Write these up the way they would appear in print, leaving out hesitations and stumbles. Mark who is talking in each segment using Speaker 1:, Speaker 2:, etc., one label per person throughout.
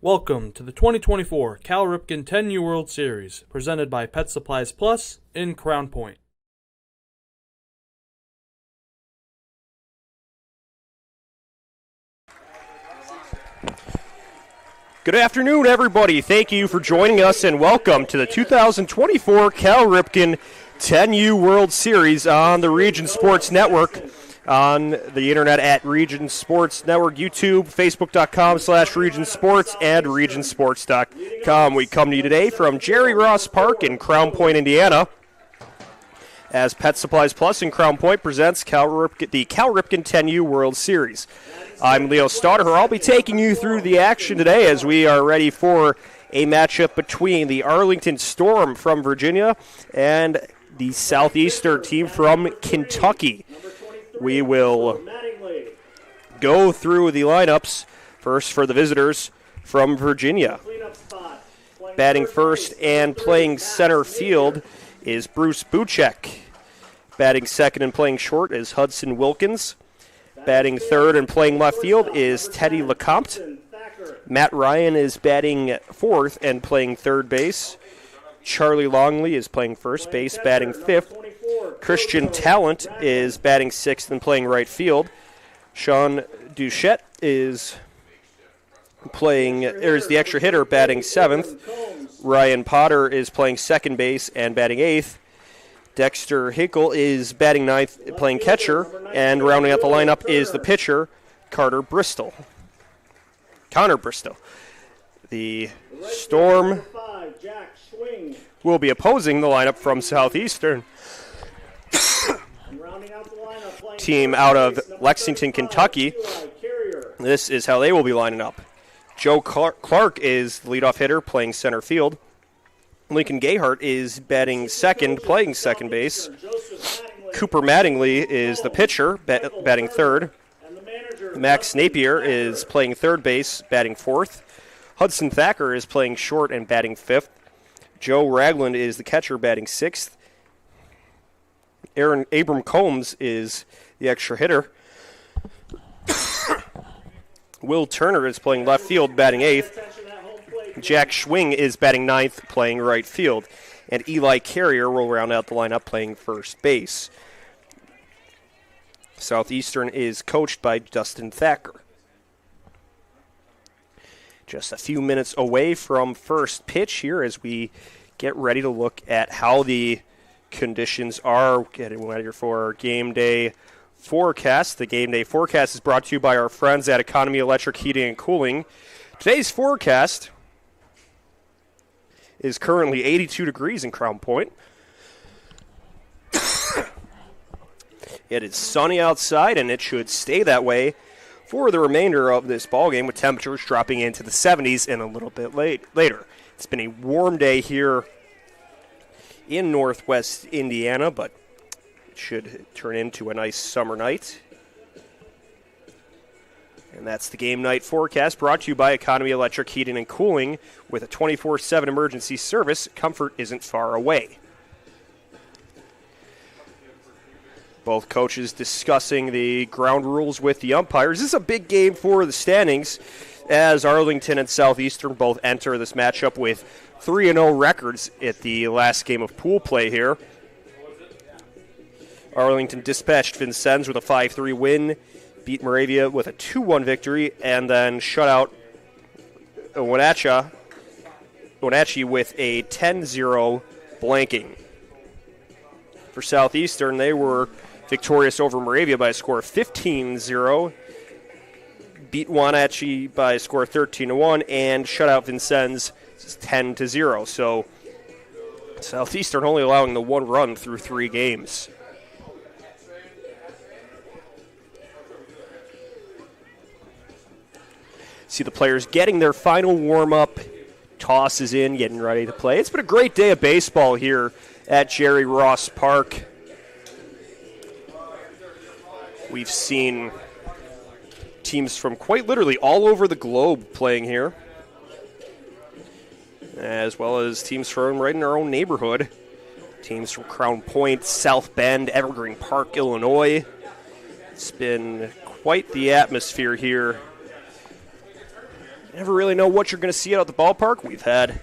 Speaker 1: Welcome to the 2024 Cal Ripken 10U World Series, presented by Pet Supplies Plus in Crown Point.
Speaker 2: Good afternoon, everybody. Thank you for joining us, and welcome to the 2024 Cal Ripken 10U World Series on the Region Sports Network, on the internet at Region Sports Network, YouTube, Facebook.com/Region Sports, and RegionSports.com. We come to you today from Jerry Ross Park in Crown Point, Indiana, as Pet Supplies Plus in Crown Point presents the Cal Ripken 10U World Series. I'm Leo Stauder. I'll be taking you through the action today as we are ready for a matchup between the Arlington Storm from Virginia and the Southeastern team from Kentucky. We will go through the lineups. First for the visitors from Virginia. Batting first and playing center field is Bruce Buchek. Batting second and playing short is Hudson Wilkins. Batting third and playing left field is Teddy LeCompte. Matt Ryan is batting fourth and playing third base. Charlie Longley is playing first base, batting fifth. Christian Talent is batting sixth and playing right field. Sean Duchette is the extra hitter, batting seventh. Ryan Potter is playing second base and batting eighth. Dexter Hinkle is batting ninth, playing catcher, and rounding out the lineup is the pitcher, Connor Bristow. The Storm will be opposing the lineup from Southeastern. Team out of Lexington, Kentucky. This is how they will be lining up. Joe Clark is the leadoff hitter, playing center field. Lincoln Gayhart is batting second, playing second base. Cooper Mattingly is the pitcher, batting third. Max Napier is playing third base, batting fourth. Hudson Thacker is playing short and batting fifth. Joe Ragland is the catcher, batting sixth. Abram Combs is the extra hitter. Will Turner is playing left field, batting eighth. Jack Schwing is batting ninth, playing right field. And Eli Carrier will round out the lineup, playing first base. Southeastern is coached by Dustin Thacker. Just a few minutes away from first pitch here as we get ready to look at how the conditions are. Getting ready for game day forecast. The game day forecast is brought to you by our friends at Economy Electric Heating and Cooling. Today's forecast is currently 82 degrees in Crown Point. It is sunny outside, and it should stay that way for the remainder of this ballgame, with temperatures dropping into the 70s and a little bit later. It's been a warm day here in northwest Indiana, but it should turn into a nice summer night. And that's the game night forecast, brought to you by Economy Electric Heating and Cooling. With a 24/7 emergency service, comfort isn't far away. Both coaches discussing the ground rules with the umpires. This is a big game for the standings, as Arlington and Southeastern both enter this matchup with 3-0 records at the last game of pool play here. Arlington dispatched Vincennes with a 5-3 win, beat Moravia with a 2-1 victory, and then shut out Wenatchee with a 10-0 blanking. For Southeastern, they were victorious over Moravia by a score of 15-0, beat Wenatchee by a score of 13-1, and shut out Vincennes 10-0. So Southeastern only allowing the one run through 3 games. See the players getting their final warm-up. Tosses in, getting ready to play. It's been a great day of baseball here at Jerry Ross Park. We've seen teams from quite literally all over the globe playing here, as well as teams from right in our own neighborhood. Teams from Crown Point, South Bend, Evergreen Park, Illinois. It's been quite the atmosphere here. You never really know what you're going to see out at the ballpark. We've had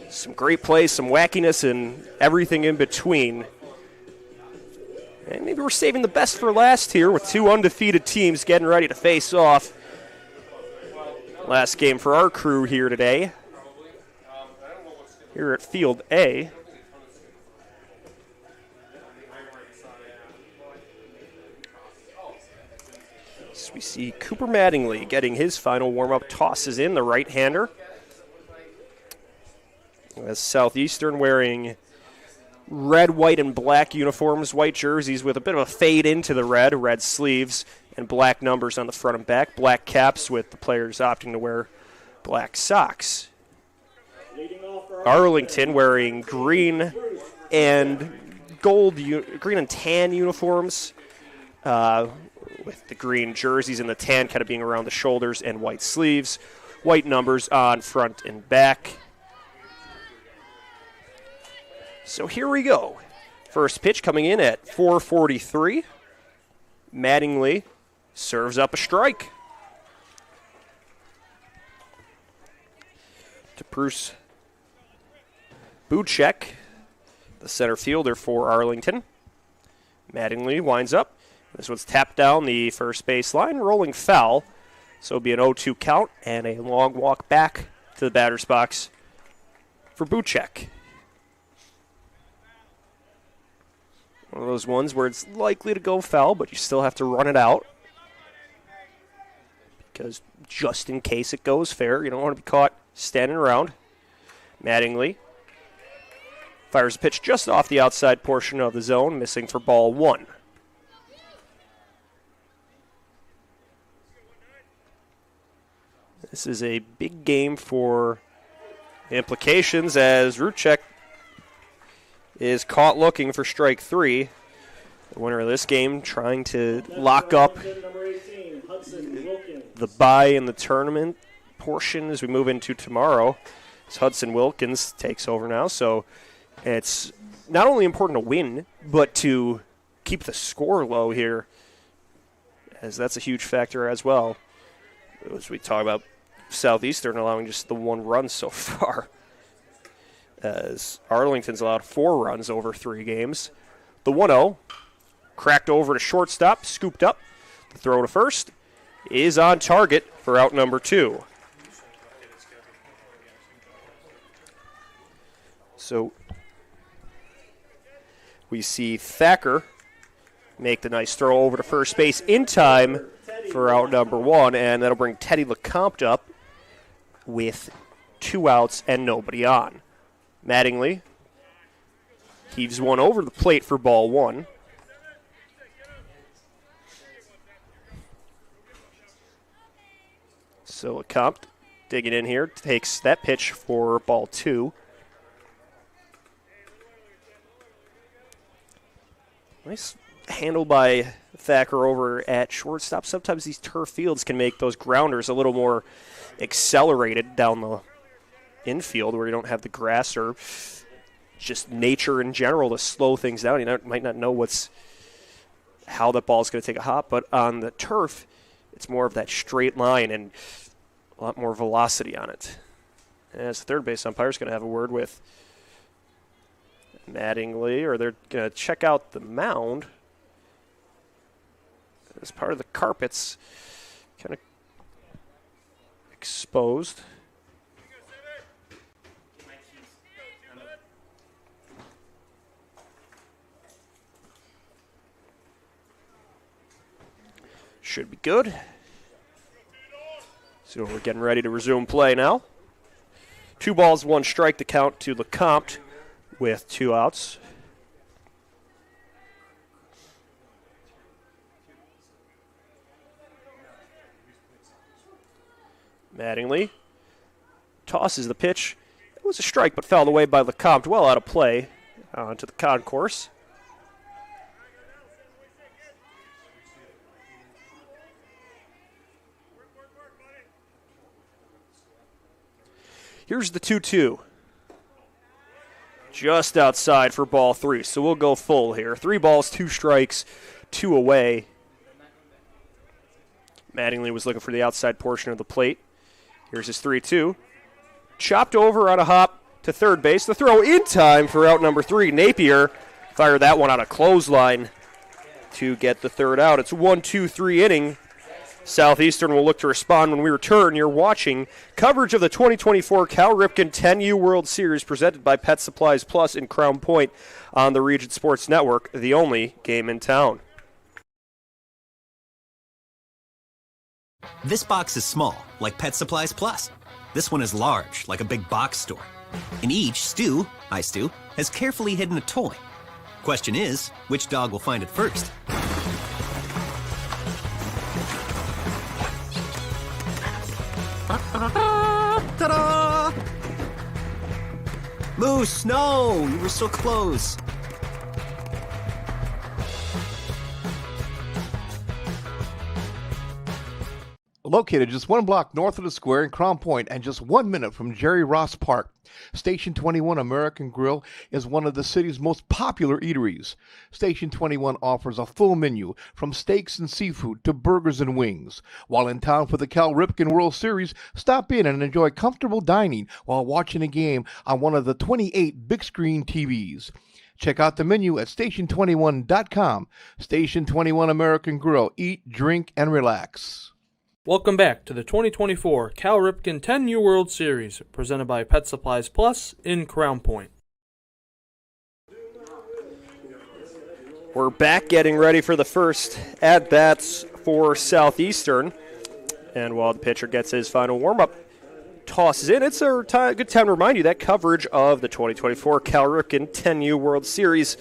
Speaker 2: some great plays, some wackiness, and everything in between. And maybe we're saving the best for last here with two undefeated teams getting ready to face off. Last game for our crew here today, here at Field A. So we see Cooper Mattingly getting his final warm-up. Tosses in the right-hander. As Southeastern wearing red, white, and black uniforms, white jerseys with a bit of a fade into the red sleeves, and black numbers on the front and back, black caps with the players opting to wear black socks. Arlington wearing green and green and tan uniforms, with the green jerseys and the tan kind of being around the shoulders, and white sleeves, white numbers on front and back. So here we go. First pitch coming in at 4:43. Mattingly serves up a strike to Bruce Buchek, the center fielder for Arlington. Mattingly winds up. This one's tapped down the first base line, rolling foul. So it'll be an 0-2 count and a long walk back to the batter's box for Buchek. One of those ones where it's likely to go foul, but you still have to run it out. Because just in case it goes fair, you don't want to be caught standing around. Mattingly fires a pitch just off the outside portion of the zone, missing for ball one. This is a big game for implications as Ruchek is caught looking for strike three. The winner of this game trying to lock up the bye in the tournament portion as we move into tomorrow. As Hudson Wilkins takes over now, so it's not only important to win, but to keep the score low here, as that's a huge factor as well. As we talk about Southeastern allowing just the one run so far, as Arlington's allowed 4 runs over 3 games. The 1-0 cracked over to shortstop, scooped up. The throw to first is on target for out number 2. So we see Thacker make the nice throw over to first base in time for out number 1, and that'll bring Teddy LeCompte up with 2 outs and nobody on. Mattingly heaves one over the plate for ball 1. So LeCompte digging in here, takes that pitch for ball 2. Nice handle by Thacker over at shortstop. Sometimes these turf fields can make those grounders a little more accelerated down the infield where you don't have the grass or just nature in general to slow things down. You might not know how that ball is going to take a hop, but on the turf, it's more of that straight line and a lot more velocity on it. As the third base umpire is going to have a word with Mattingly, or they're going to check out the mound as part of the carpets kind of exposed. Should be good. So we're getting ready to resume play now. 2 balls, 1 strike to count to LeCompte with 2 outs. Mattingly tosses the pitch. It was a strike, but fouled away by Lecomte. Well out of play onto the concourse. Here's the 2-2. Just outside for ball 3, so we'll go full here. 3 balls, 2 strikes, 2 away. Mattingly was looking for the outside portion of the plate. Here's his 3-2. Chopped over on a hop to third base. The throw in time for out number 3. Napier fired that one on a clothesline to get the third out. It's a 1-2-3 inning. Southeastern will look to respond when we return. You're watching coverage of the 2024 Cal Ripken 10U World Series presented by Pet Supplies Plus in Crown Point on the Region Sports Network, the only game in town.
Speaker 3: This box is small, like Pet Supplies Plus. This one is large, like a big box store. In each, Stu, hi Stu, has carefully hidden a toy. Question is, which dog will find it first? Ta-da! Moose, no! You were so close.
Speaker 4: Located just 1 block north of the square in Crown Point and just 1 minute from Jerry Ross Park, Station 21 American Grill is one of the city's most popular eateries. Station 21 offers a full menu from steaks and seafood to burgers and wings. While in town for the Cal Ripken World Series, stop in and enjoy comfortable dining while watching a game on one of the 28 big screen TVs. Check out the menu at station21.com. Station 21 American Grill. Eat, drink, and relax.
Speaker 1: Welcome back to the 2024 Cal Ripken 10U World Series, presented by Pet Supplies Plus in Crown Point.
Speaker 2: We're back getting ready for the first at-bats for Southeastern. And while the pitcher gets his final warm-up, tosses in, it's a good time to remind you that coverage of the 2024 Cal Ripken 10U World Series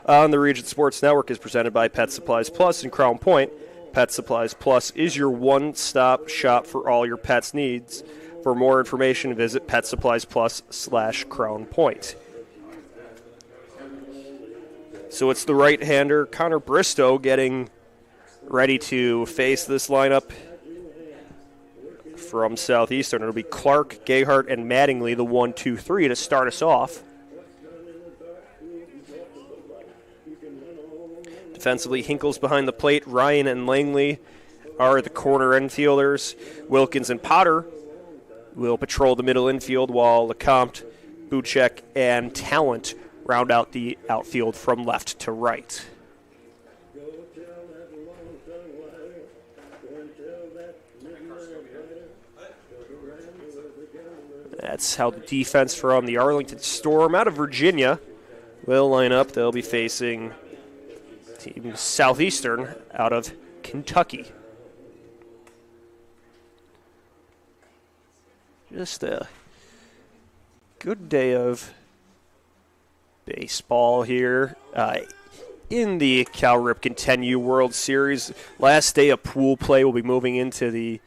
Speaker 2: on the Region Sports Network is presented by Pet Supplies Plus in Crown Point. Pet Supplies Plus is your one-stop shop for all your pets' needs. For more information, visit PetSuppliesPlus/Crown Point. So it's the right-hander, Connor Bristow, getting ready to face this lineup from Southeastern. It'll be Clark, Gayhart, and Mattingly, the 1-2-3 to start us off. Defensively, Hinkle's behind the plate. Ryan and Langley are the corner infielders. Wilkins and Potter will patrol the middle infield, while Lecomte, Buchek, and Talent round out the outfield from left to right. That's how the defense from the Arlington Storm out of Virginia will line up. They'll be facing Team Southeastern out of Kentucky. Just a good day of baseball here in the Cal Ripken 10U World Series. Last day of pool play. Will be moving into the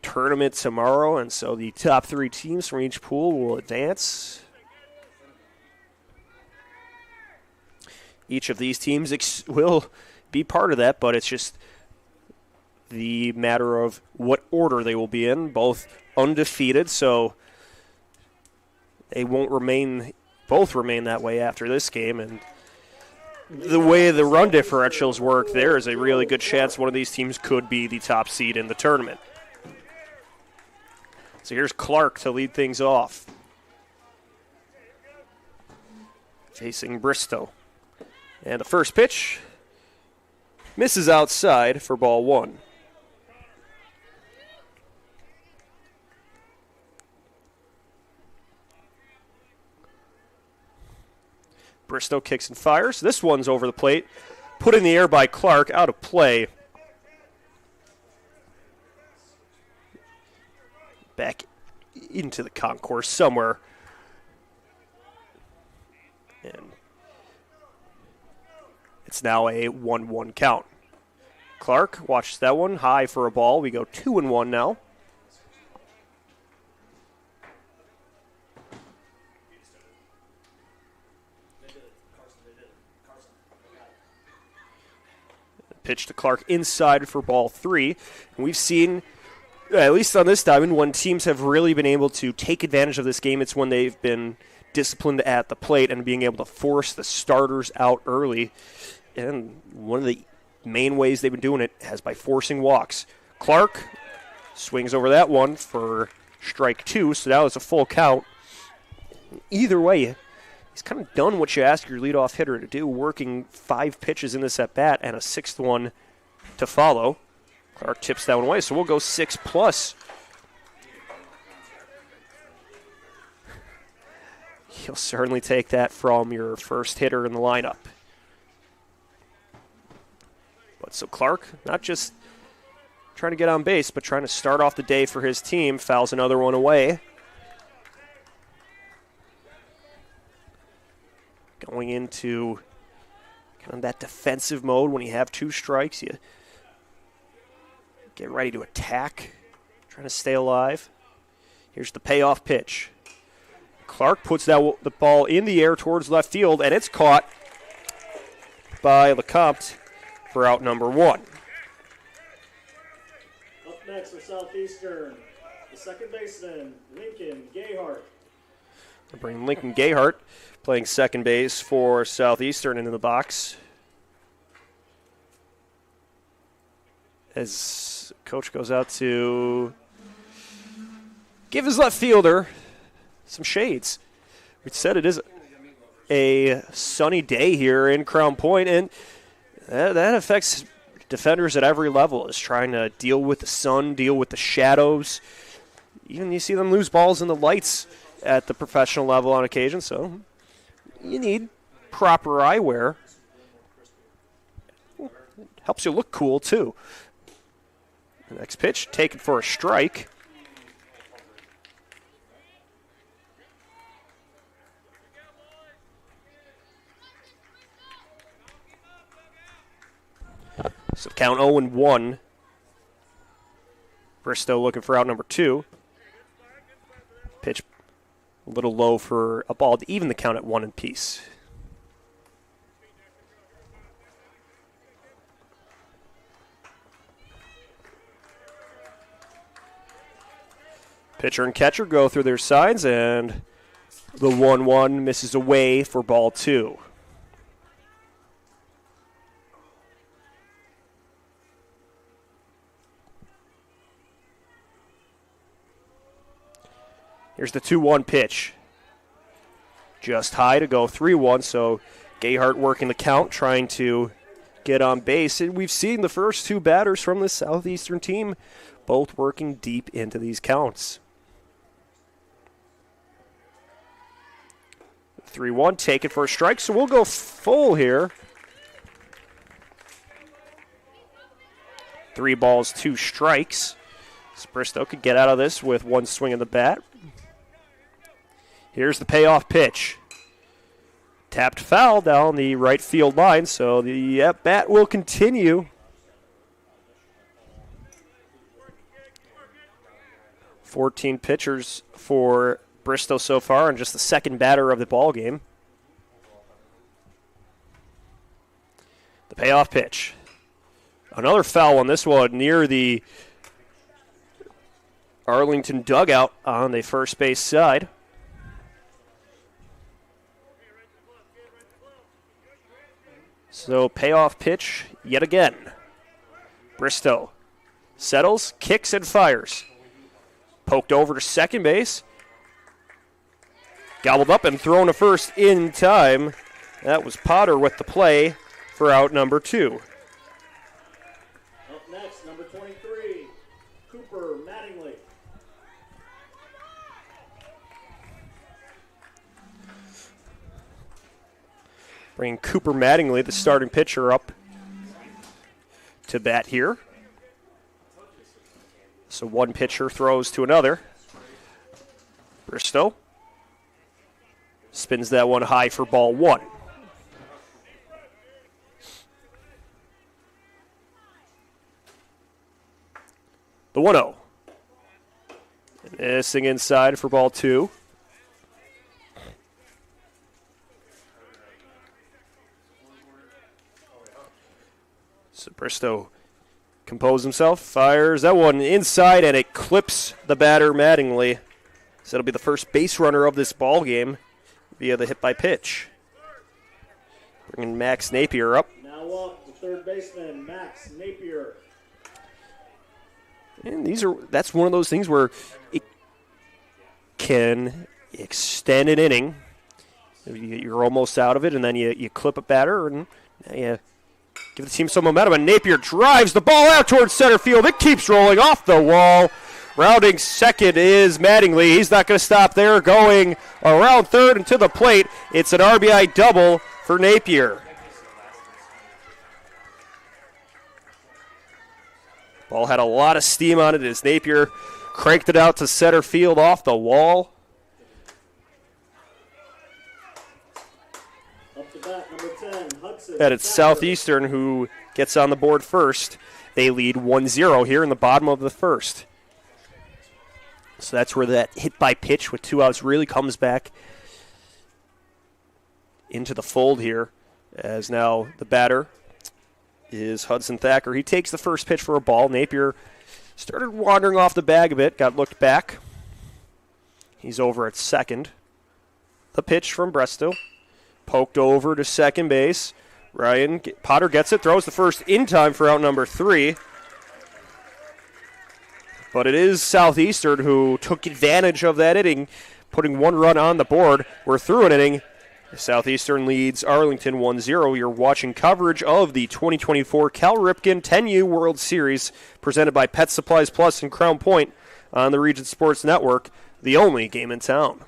Speaker 2: tournament tomorrow, and so the top 3 teams from each pool will advance. Each of these teams will be part of that, but it's just the matter of what order they will be in. Both undefeated, so they won't both remain that way after this game. And the way the run differentials work, there is a really good chance one of these teams could be the top seed in the tournament. So here's Clark to lead things off, facing Bristow. And the first pitch misses outside for ball 1. Bristow kicks and fires. This one's over the plate. Put in the air by Clark, out of play. Back into the concourse somewhere. And it's now a 1-1 count. Clark watches that one high for a ball. We go 2-1 now. pitch to Clark inside for ball 3. And we've seen, at least on this diamond, when teams have really been able to take advantage of this game, it's when they've been disciplined at the plate and being able to force the starters out early. And one of the main ways they've been doing it has by forcing walks. Clark swings over that one for strike 2, so now it's a full count. Either way, he's kind of done what you ask your leadoff hitter to do, working 5 pitches in this at-bat and a 6th one to follow. Clark tips that one away, so we'll go 6+. He'll certainly take that from your first hitter in the lineup. But so Clark, not just trying to get on base, but trying to start off the day for his team, fouls another one away. Going into kind of that defensive mode when you have 2 strikes, you get ready to attack, trying to stay alive. Here's the payoff pitch. Clark puts the ball in the air towards left field, and it's caught by LeCompte for out number 1.
Speaker 5: Up next for Southeastern, the second baseman, Lincoln Gayhart.
Speaker 2: We'll bring Lincoln Gayhart playing second base for Southeastern into the box. As coach goes out to give his left fielder some shades. We said it is a sunny day here in Crown Point, and that affects defenders at every level, is trying to deal with the sun, deal with the shadows. Even you see them lose balls in the lights at the professional level on occasion, so you need proper eyewear. It helps you look cool, too. The next pitch, taken for a strike. So count 0-1. Bristow looking for out number 2. Pitch a little low for a ball to even the count at 1 apiece. Pitcher and catcher go through their signs, and the 1-1 misses away for ball 2. Here's the 2-1 pitch. Just high to go 3-1, so Gayhart working the count, trying to get on base. And we've seen the first 2 batters from this Southeastern team both working deep into these counts. 3-1, taken for a strike, so we'll go full here. 3 balls, 2 strikes. Bristow could get out of this with 1 swing of the bat. Here's the payoff pitch. Tapped foul down the right field line, so the at-bat will continue. Fourteen pitchers for Bristow so far, and just the second batter of the ball game. The payoff pitch. Another foul on this one near the Arlington dugout on the first base side. So payoff pitch yet again. Bristow settles, kicks, and fires. Poked over to second base. Gobbled up and thrown to first in time. That was Potter with the play for out number 2.
Speaker 5: Up next, number 23, Cooper Mattingly.
Speaker 2: Bringing Cooper Mattingly, the starting pitcher, up to bat here. So one pitcher throws to another. Bristow spins that one high for ball 1. The 1-0. Missing inside for ball 2. So Bristow composes himself, fires that one inside, and it clips the batter Mattingly. So it'll be the first base runner of this ball game via the hit by pitch. Bringing Max Napier up.
Speaker 5: Now up the third baseman, Max Napier.
Speaker 2: And that's one of those things where it can extend an inning. You're almost out of it, and then you clip a batter, and you give the team some momentum. And Napier drives the ball out towards center field. It keeps rolling off the wall. Rounding second is Mattingly. He's not going to stop there. Going around third and to the plate. It's an RBI double for Napier. Ball had a lot of steam on it as Napier cranked it out to center field off the wall.
Speaker 5: Up to bat, number 10, Hudson.
Speaker 2: And it's Southeastern who gets on the board first. They lead 1-0 here in the bottom of the first. So that's where that hit by pitch with 2 outs really comes back into the fold here, as now the batter is Hudson Thacker. He takes the first pitch for a ball. Napier started wandering off the bag a bit, got looked back. He's over at second. The pitch from Bristow. Poked over to second base. Potter gets it, throws the first in time for out number 3. But it is Southeastern who took advantage of that inning, putting 1 run on the board. We're through an inning. Southeastern leads Arlington 1-0. You're watching coverage of the 2024 Cal Ripken 10U World Series presented by Pet Supplies Plus and Crown Point on the Region Sports Network, the only game in town.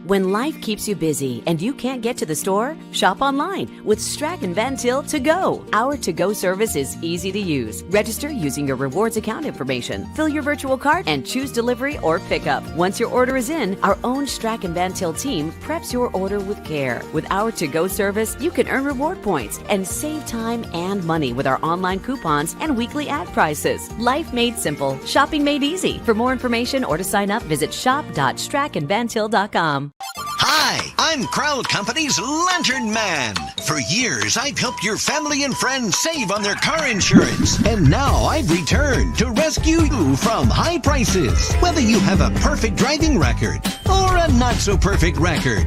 Speaker 6: When life keeps you busy and you can't get to the store, shop online with Strachan Van Til To Go. Our to-go service is easy to use. Register using your rewards account information, fill your virtual cart, and choose delivery or pickup. Once your order is in, our own Strachan Van Til team preps your order with care. With our to-go service, you can earn reward points and save time and money with our online coupons and weekly ad prices. Life made simple, shopping made easy. For more information or to sign up, visit shop.strachanvantil.com.
Speaker 7: Hi, I'm Crowd Company's Lantern Man. For years, I've helped your family and friends save on their car insurance. And now I've returned to rescue you from high prices. Whether you have a perfect driving record or a not-so-perfect record.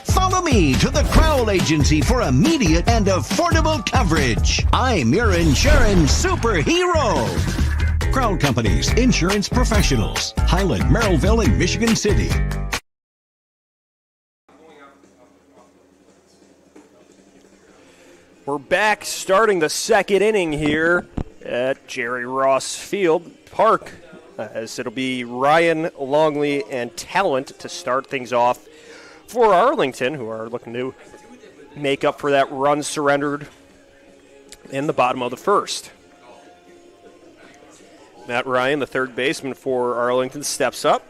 Speaker 7: Follow me to the Crowd Agency for immediate and affordable coverage. I'm your insurance superhero. Crowd Company's insurance professionals. Highland, Merrillville, and Michigan City.
Speaker 2: We're back starting the second inning here at Jerry Ross Field Park, as it'll be Ryan, Longley, and Talent to start things off for Arlington, who are looking to make up for that run surrendered in the bottom of the first. Matt Ryan, the third baseman for Arlington, steps up.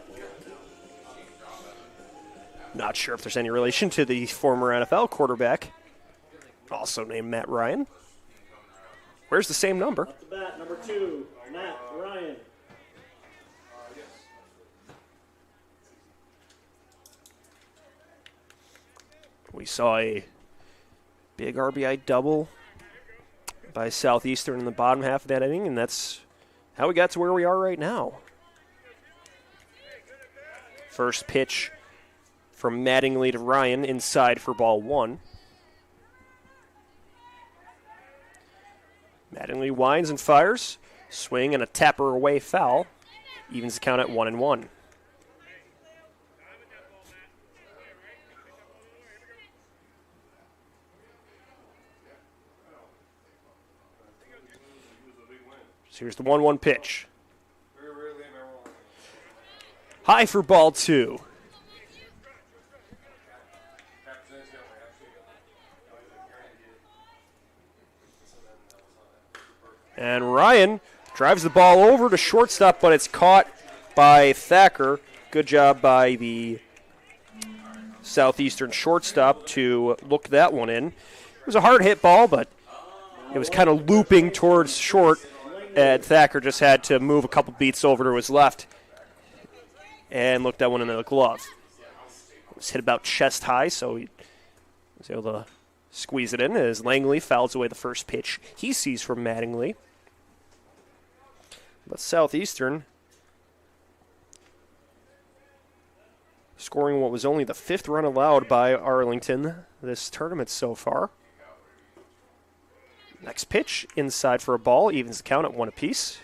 Speaker 2: Not sure if there's any relation to the former NFL quarterback, also named Matt Ryan. Where's the same number?
Speaker 5: Up to bat, number 2, Matt Ryan.
Speaker 2: We saw a big RBI double by Southeastern in the bottom half of that inning, and that's how we got to where we are right now. First pitch from Mattingly to Ryan, inside for ball 1. Mattingly winds and fires. Swing and a tapper away foul. Evens the count at 1-1. So here's the 1-1 pitch. High for ball 2. And Ryan drives the ball over to shortstop, but it's caught by Thacker. Good job by the Southeastern shortstop to look that one in. It was a hard hit ball, but it was kind of looping towards short, and Thacker just had to move a couple beats over to his left and look that one into the glove. It was hit about chest high, so he was able to squeeze it in as Langley fouls away the first pitch he sees from Mattingly. But Southeastern scoring what was only the 5th run allowed by Arlington this tournament so far. Next pitch, inside for a ball, evens the count at 1 apiece.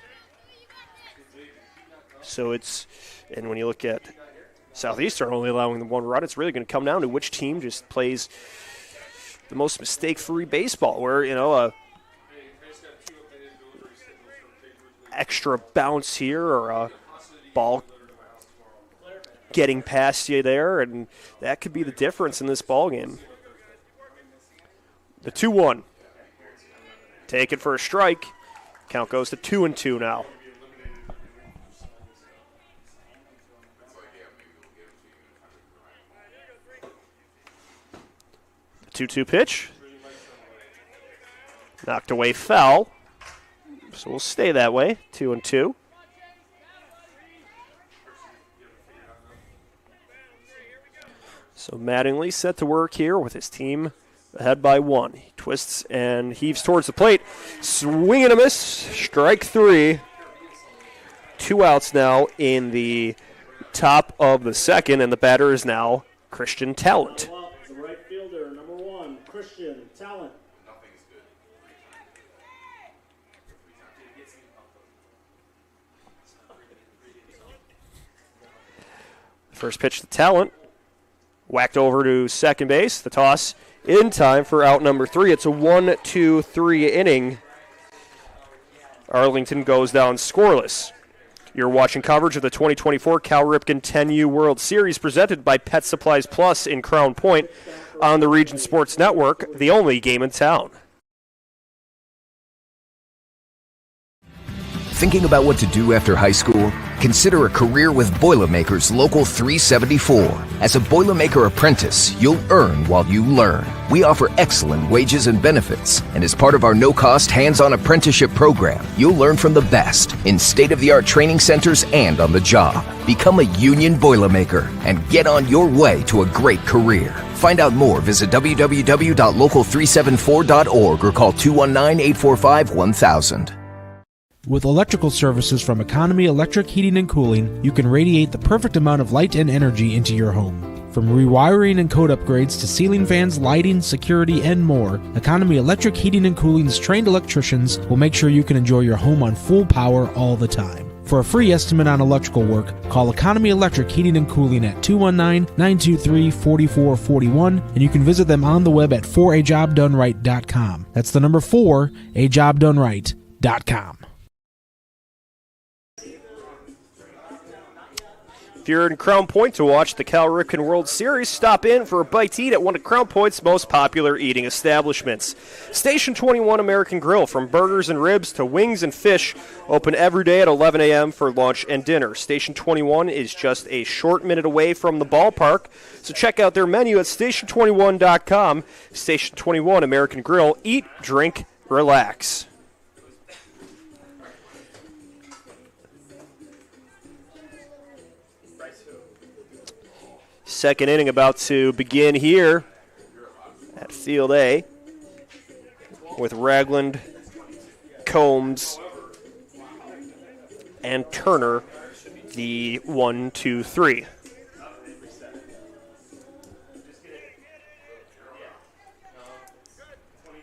Speaker 2: So and when you look at Southeastern only allowing the 1 run, it's really going to come down to which team just plays the most mistake-free baseball, where, a extra bounce here or a ball getting past you there, and that could be the difference in this ball game. The 2-1. Take it for a strike. Count goes to 2-2 now. The 2-2 pitch. Knocked away foul. So we'll stay that way. 2-2. So Mattingly set to work here with his team ahead by 1. He twists and heaves towards the plate. Swing and a miss. Strike 3. 2 outs now in the top of the second, and the batter is now Christian Talent.
Speaker 5: The right fielder, number 1, Christian Talent.
Speaker 2: First pitch to Talent. Whacked over to second base. The toss in time for out number 3. It's a 1-2-3 inning. Arlington goes down scoreless. You're watching coverage of the 2024 Cal Ripken 10U World Series presented by Pet Supplies Plus in Crown Point on the Region Sports Network, the only game in town.
Speaker 8: Thinking about what to do after high school? Consider a career with Boilermakers Local 374. As a Boilermaker apprentice, you'll earn while you learn. We offer excellent wages and benefits, and as part of our no-cost hands-on apprenticeship program, you'll learn from the best in state-of-the-art training centers and on the job. Become a union Boilermaker and get on your way to a great career. Find out more, visit www.local374.org or call 219-845-1000.
Speaker 9: With electrical services from Economy Electric Heating and Cooling, you can radiate the perfect amount of light and energy into your home. From rewiring and code upgrades to ceiling fans, lighting, security, and more, Economy Electric Heating and Cooling's trained electricians will make sure you can enjoy your home on full power all the time. For a free estimate on electrical work, call Economy Electric Heating and Cooling at 219-923-4441, and you can visit them on the web at forajobdoneright.com. That's the number 4, ajobdoneright.com.
Speaker 2: If you're in Crown Point to watch the Cal Ripken World Series, stop in for a bite to eat at one of Crown Point's most popular eating establishments. Station 21 American Grill, from burgers and ribs to wings and fish, open every day at 11 a.m. for lunch and dinner. Station 21 is just a short minute away from the ballpark, so check out their menu at station21.com. Station 21 American Grill, eat, drink, relax. Second inning about to begin here at Field A with Ragland, Combs, and Turner, the 1-2-3.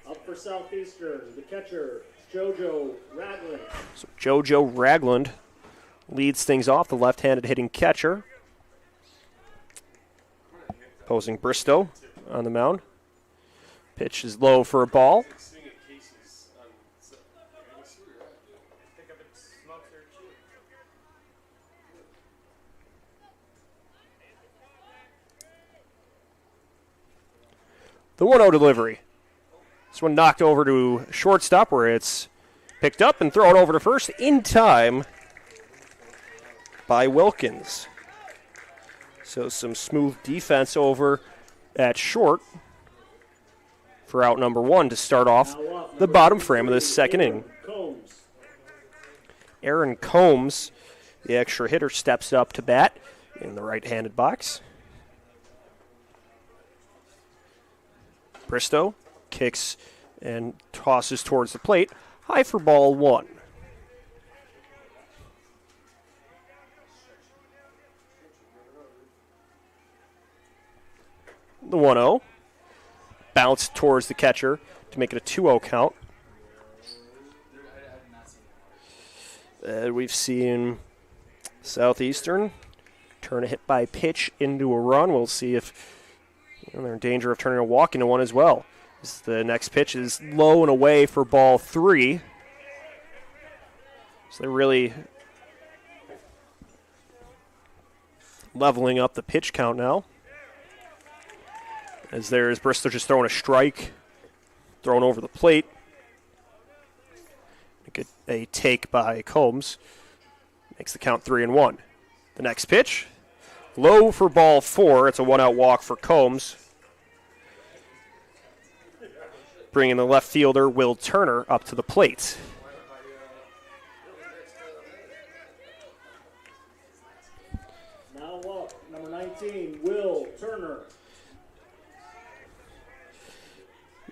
Speaker 5: Up for Southeastern, the catcher, JoJo Ragland.
Speaker 2: So JoJo Ragland leads things off, the left-handed hitting catcher. Opposing Bristow on the mound. Pitch is low for a ball. The 1-0 delivery. This one knocked over to shortstop where it's picked up and thrown over to first in time by Wilkins. So some smooth defense over at short for out number 1 to start off the bottom frame of this second inning. Aaron Combs, the extra hitter, steps up to bat in the right-handed box. Bristow kicks and tosses towards the plate. High for ball 1. The 1-0. Bounce towards the catcher to make it a 2-0 count. We've seen Southeastern turn a hit by pitch into a run. We'll see if they're in danger of turning a walk into one as well. The next pitch is low and away for ball 3. So they're really leveling up the pitch count now. As there's Bristol just throwing a strike, thrown over the plate. A take by Combs. Makes the count 3-1. The next pitch, low for ball 4. It's a 1-out walk for Combs. Bringing the left fielder, Will Turner, up to the plate.
Speaker 5: Now up, number 19, Will Turner.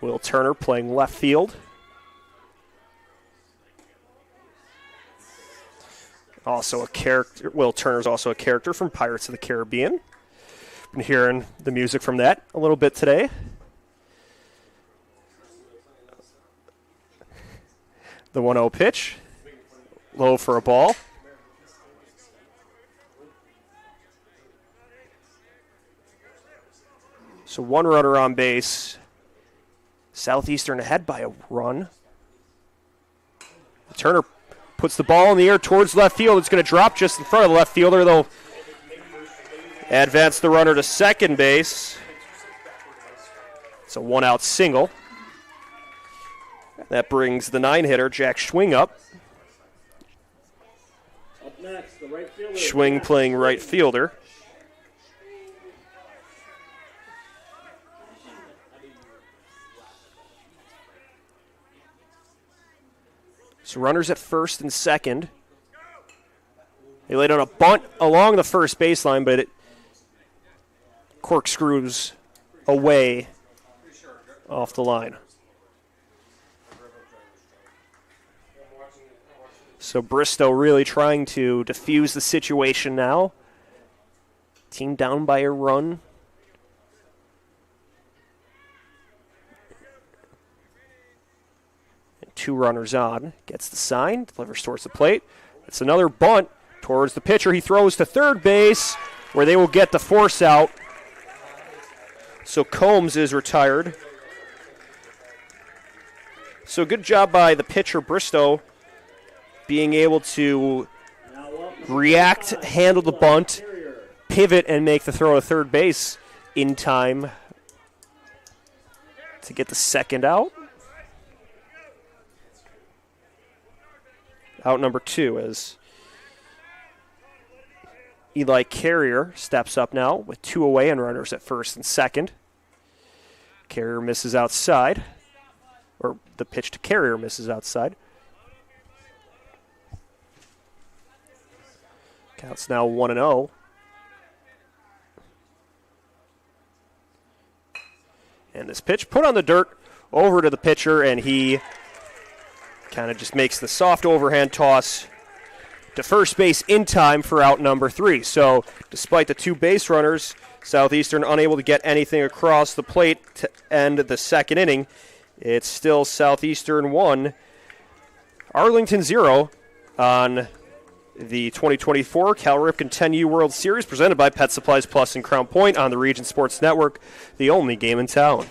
Speaker 2: Will Turner playing left field. Also a character. Will Turner's also a character from Pirates of the Caribbean. Been hearing the music from that a little bit today. The 1-0 pitch. Low for a ball. So one runner on base. Southeastern ahead by a run. Turner puts the ball in the air towards left field. It's going to drop just in front of the left fielder. They'll advance the runner to second base. It's a 1-out single. That brings the 9-hitter, Jack Schwing, up.
Speaker 5: Up next, the right fielder.
Speaker 2: Schwing playing right fielder. So runners at first and second. They laid on a bunt along the first baseline, but it corkscrews away off the line. So Bristow really trying to defuse the situation now. Team down by a run. And 2 runners on. Gets the sign, delivers towards the plate. It's another bunt towards the pitcher. He throws to third base, where they will get the force out. So Combs is retired. So good job by the pitcher, Bristow, being able to react, handle the bunt, pivot, and make the throw to third base in time to get the second out. Out number 2 as Eli Carrier steps up now with 2 away and runners at first and second. Carrier misses outside, or the pitch to Carrier misses outside. Count's now 1-0. And this pitch put on the dirt over to the pitcher, and he kind of just makes the soft overhand toss to first base in time for out number 3. So despite the 2 base runners, Southeastern unable to get anything across the plate to end the second inning. It's still Southeastern 1, Arlington 0 on the 2024 Cal Ripken 10U World Series, presented by Pet Supplies Plus and Crown Point on the Region Sports Network, the only game in town.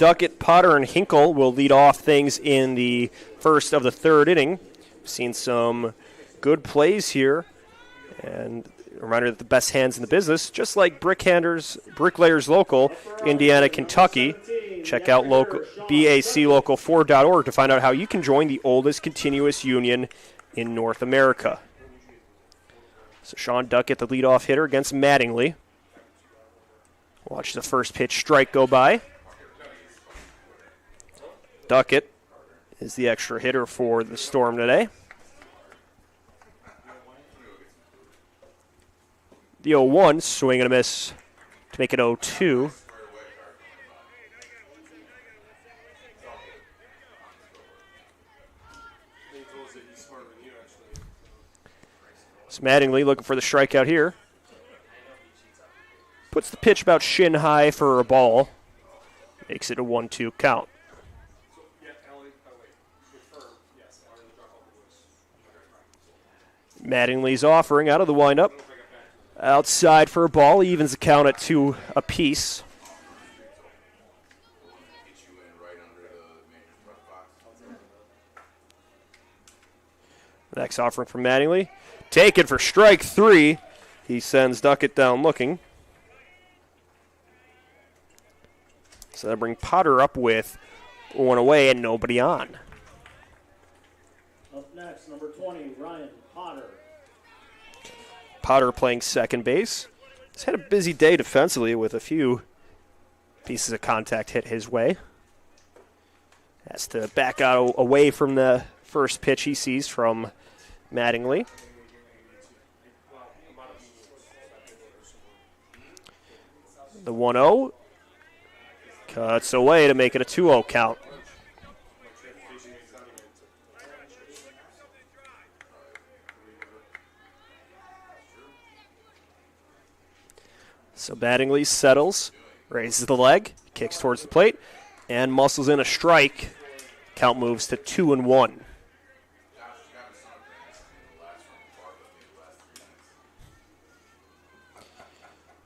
Speaker 2: Duckett, Potter, and Hinkle will lead off things in the first of the third inning. We've seen some good plays here. And a reminder that the best hands in the business, just like Bricklayers Local, Indiana, Kentucky. Check out baclocal4.org to find out how you can join the oldest continuous union in North America. So Sean Duckett, the leadoff hitter against Mattingly. Watch the first pitch strike go by. Duckett is the extra hitter for the Storm today. The 0-1, swing and a miss to make it 0-2. So Mattingly looking for the strikeout here. Puts the pitch about shin high for a ball. Makes it a 1-2 count. Mattingly's offering out of the windup. Outside for a ball, evens the count at 2 apiece. Next offering from Mattingly. Taken for strike 3. He sends Duckett down looking. So that'll bring Potter up with 1 away and nobody on.
Speaker 5: Up next, number 20, Ryan Potter.
Speaker 2: Potter playing second base. He's had a busy day defensively with a few pieces of contact hit his way. Has to back out away from the first pitch he sees from Mattingly. The 1-0 cuts away to make it a 2-0 count. So Mattingly settles, raises the leg, kicks towards the plate, and muscles in a strike. Count moves to 2-1.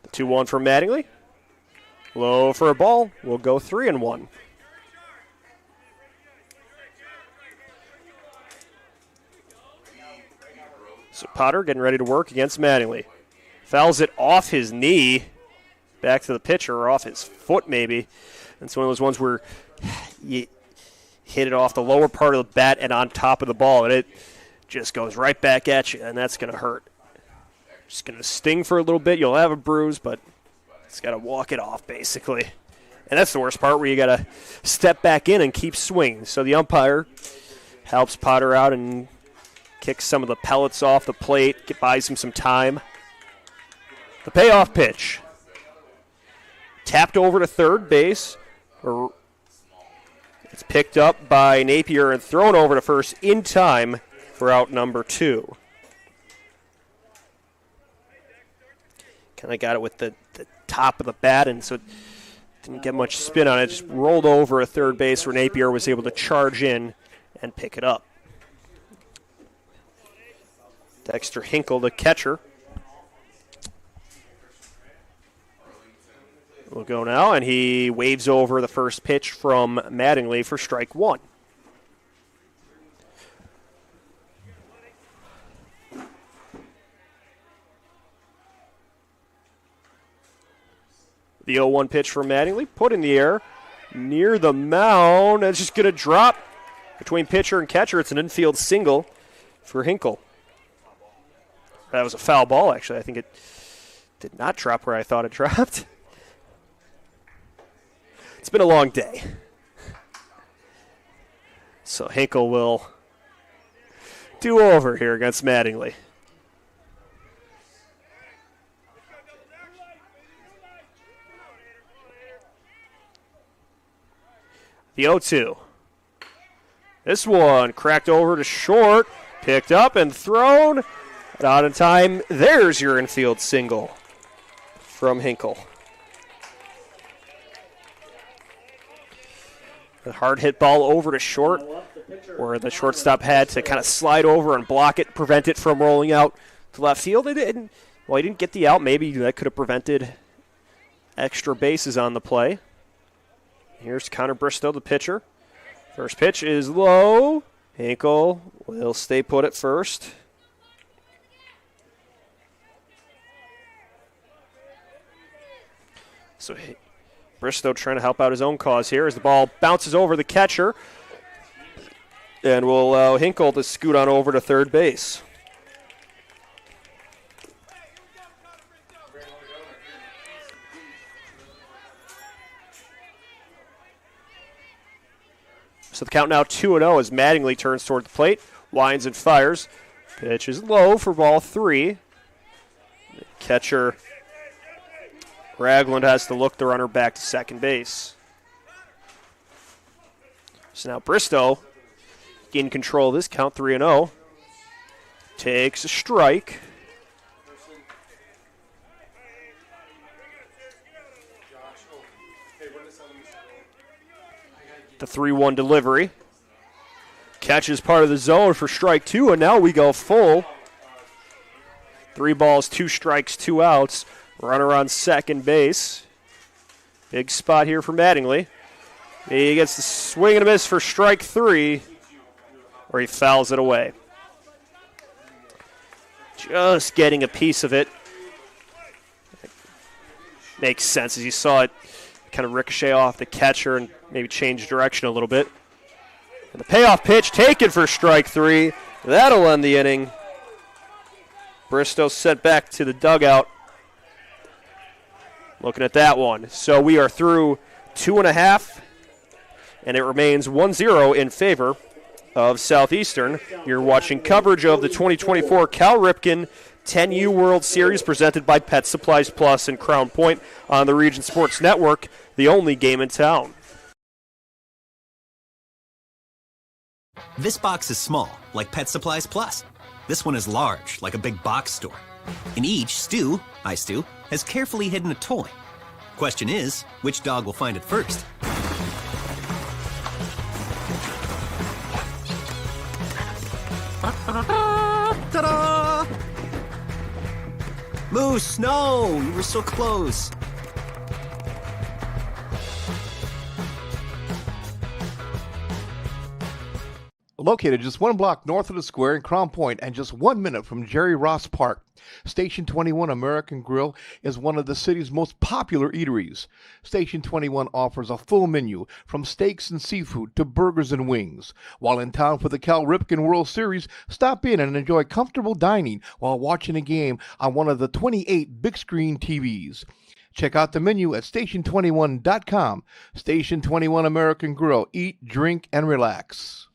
Speaker 2: The 2-1 from Mattingly. Low for a ball. We'll go 3-1. So Potter getting ready to work against Mattingly. Fouls it off his knee, back to the pitcher, or off his foot maybe. It's one of those ones where you hit it off the lower part of the bat and on top of the ball, and it just goes right back at you, and that's going to hurt. Just going to sting for a little bit. You'll have a bruise, but it's got to walk it off, basically. And that's the worst part, where you got to step back in and keep swinging. So the umpire helps Potter out and kicks some of the pellets off the plate, buys him some time. The payoff pitch. Tapped over to third base. It's picked up by Napier and thrown over to first in time for out number 2. Kind of got it with the top of the bat, and so it didn't get much spin on it. Just rolled over a third base where Napier was able to charge in and pick it up. Dexter Hinkle, the catcher, will go now, and he waves over the first pitch from Mattingly for strike 1. The 0-1 pitch from Mattingly, put in the air, near the mound. It's just going to drop between pitcher and catcher. It's an infield single for Hinkle. That was a foul ball, actually. I think it did not drop where I thought it dropped. It's been a long day. So Hinkle will do over here against Mattingly. The 0-2. This one cracked over to short, picked up and thrown. Out in time. There's your infield single from Hinkle. A hard hit ball over to short, where the shortstop had to kind of slide over and block it, prevent it from rolling out to left field. He didn't get the out. Maybe that could have prevented extra bases on the play. Here's Connor Bristow, the pitcher. First pitch is low. Hinkle will stay put at first. So Bristow trying to help out his own cause here as the ball bounces over the catcher. And will allow Hinkle to scoot on over to third base. So the count now 2-0 as Mattingly turns toward the plate, winds and fires. Pitch is low for ball 3. The catcher Ragland has to look the runner back to second base. So now Bristow in control of this count, 3-0. Takes a strike. The 3-1 delivery. Catches part of the zone for strike 2, and now we go full. 3 balls, 2 strikes, 2 outs. Runner on second base. Big spot here for Mattingly. He gets the swing and a miss for strike 3, where he fouls it away. Just getting a piece of it. Makes sense as you saw it kind of ricochet off the catcher and maybe change direction a little bit. And the payoff pitch taken for strike 3. That'll end the inning. Bristow sent back to the dugout. Looking at that one. So we are through 2.5, and it remains 1-0 in favor of Southeastern. You're watching coverage of the 2024 Cal Ripken 10U World Series presented by Pet Supplies Plus and Crown Point on the Region Sports Network, the only game in town.
Speaker 3: This box is small, like Pet Supplies Plus. This one is large, like a big box store. In each, Stu, hi Stu, has carefully hidden a toy. Question is, which dog will find it first? Ta-da! Moose, no! You were so close.
Speaker 4: Located just 1 block north of the square in Crown Point and just 1 minute from Jerry Ross Park, Station 21 American Grill is one of the city's most popular eateries. Station 21 offers a full menu from steaks and seafood to burgers and wings. While in town for the Cal Ripken World Series, stop in and enjoy comfortable dining while watching a game on one of the 28 big screen TVs. Check out the menu at station21.com. Station 21 American Grill. Eat, drink, and relax.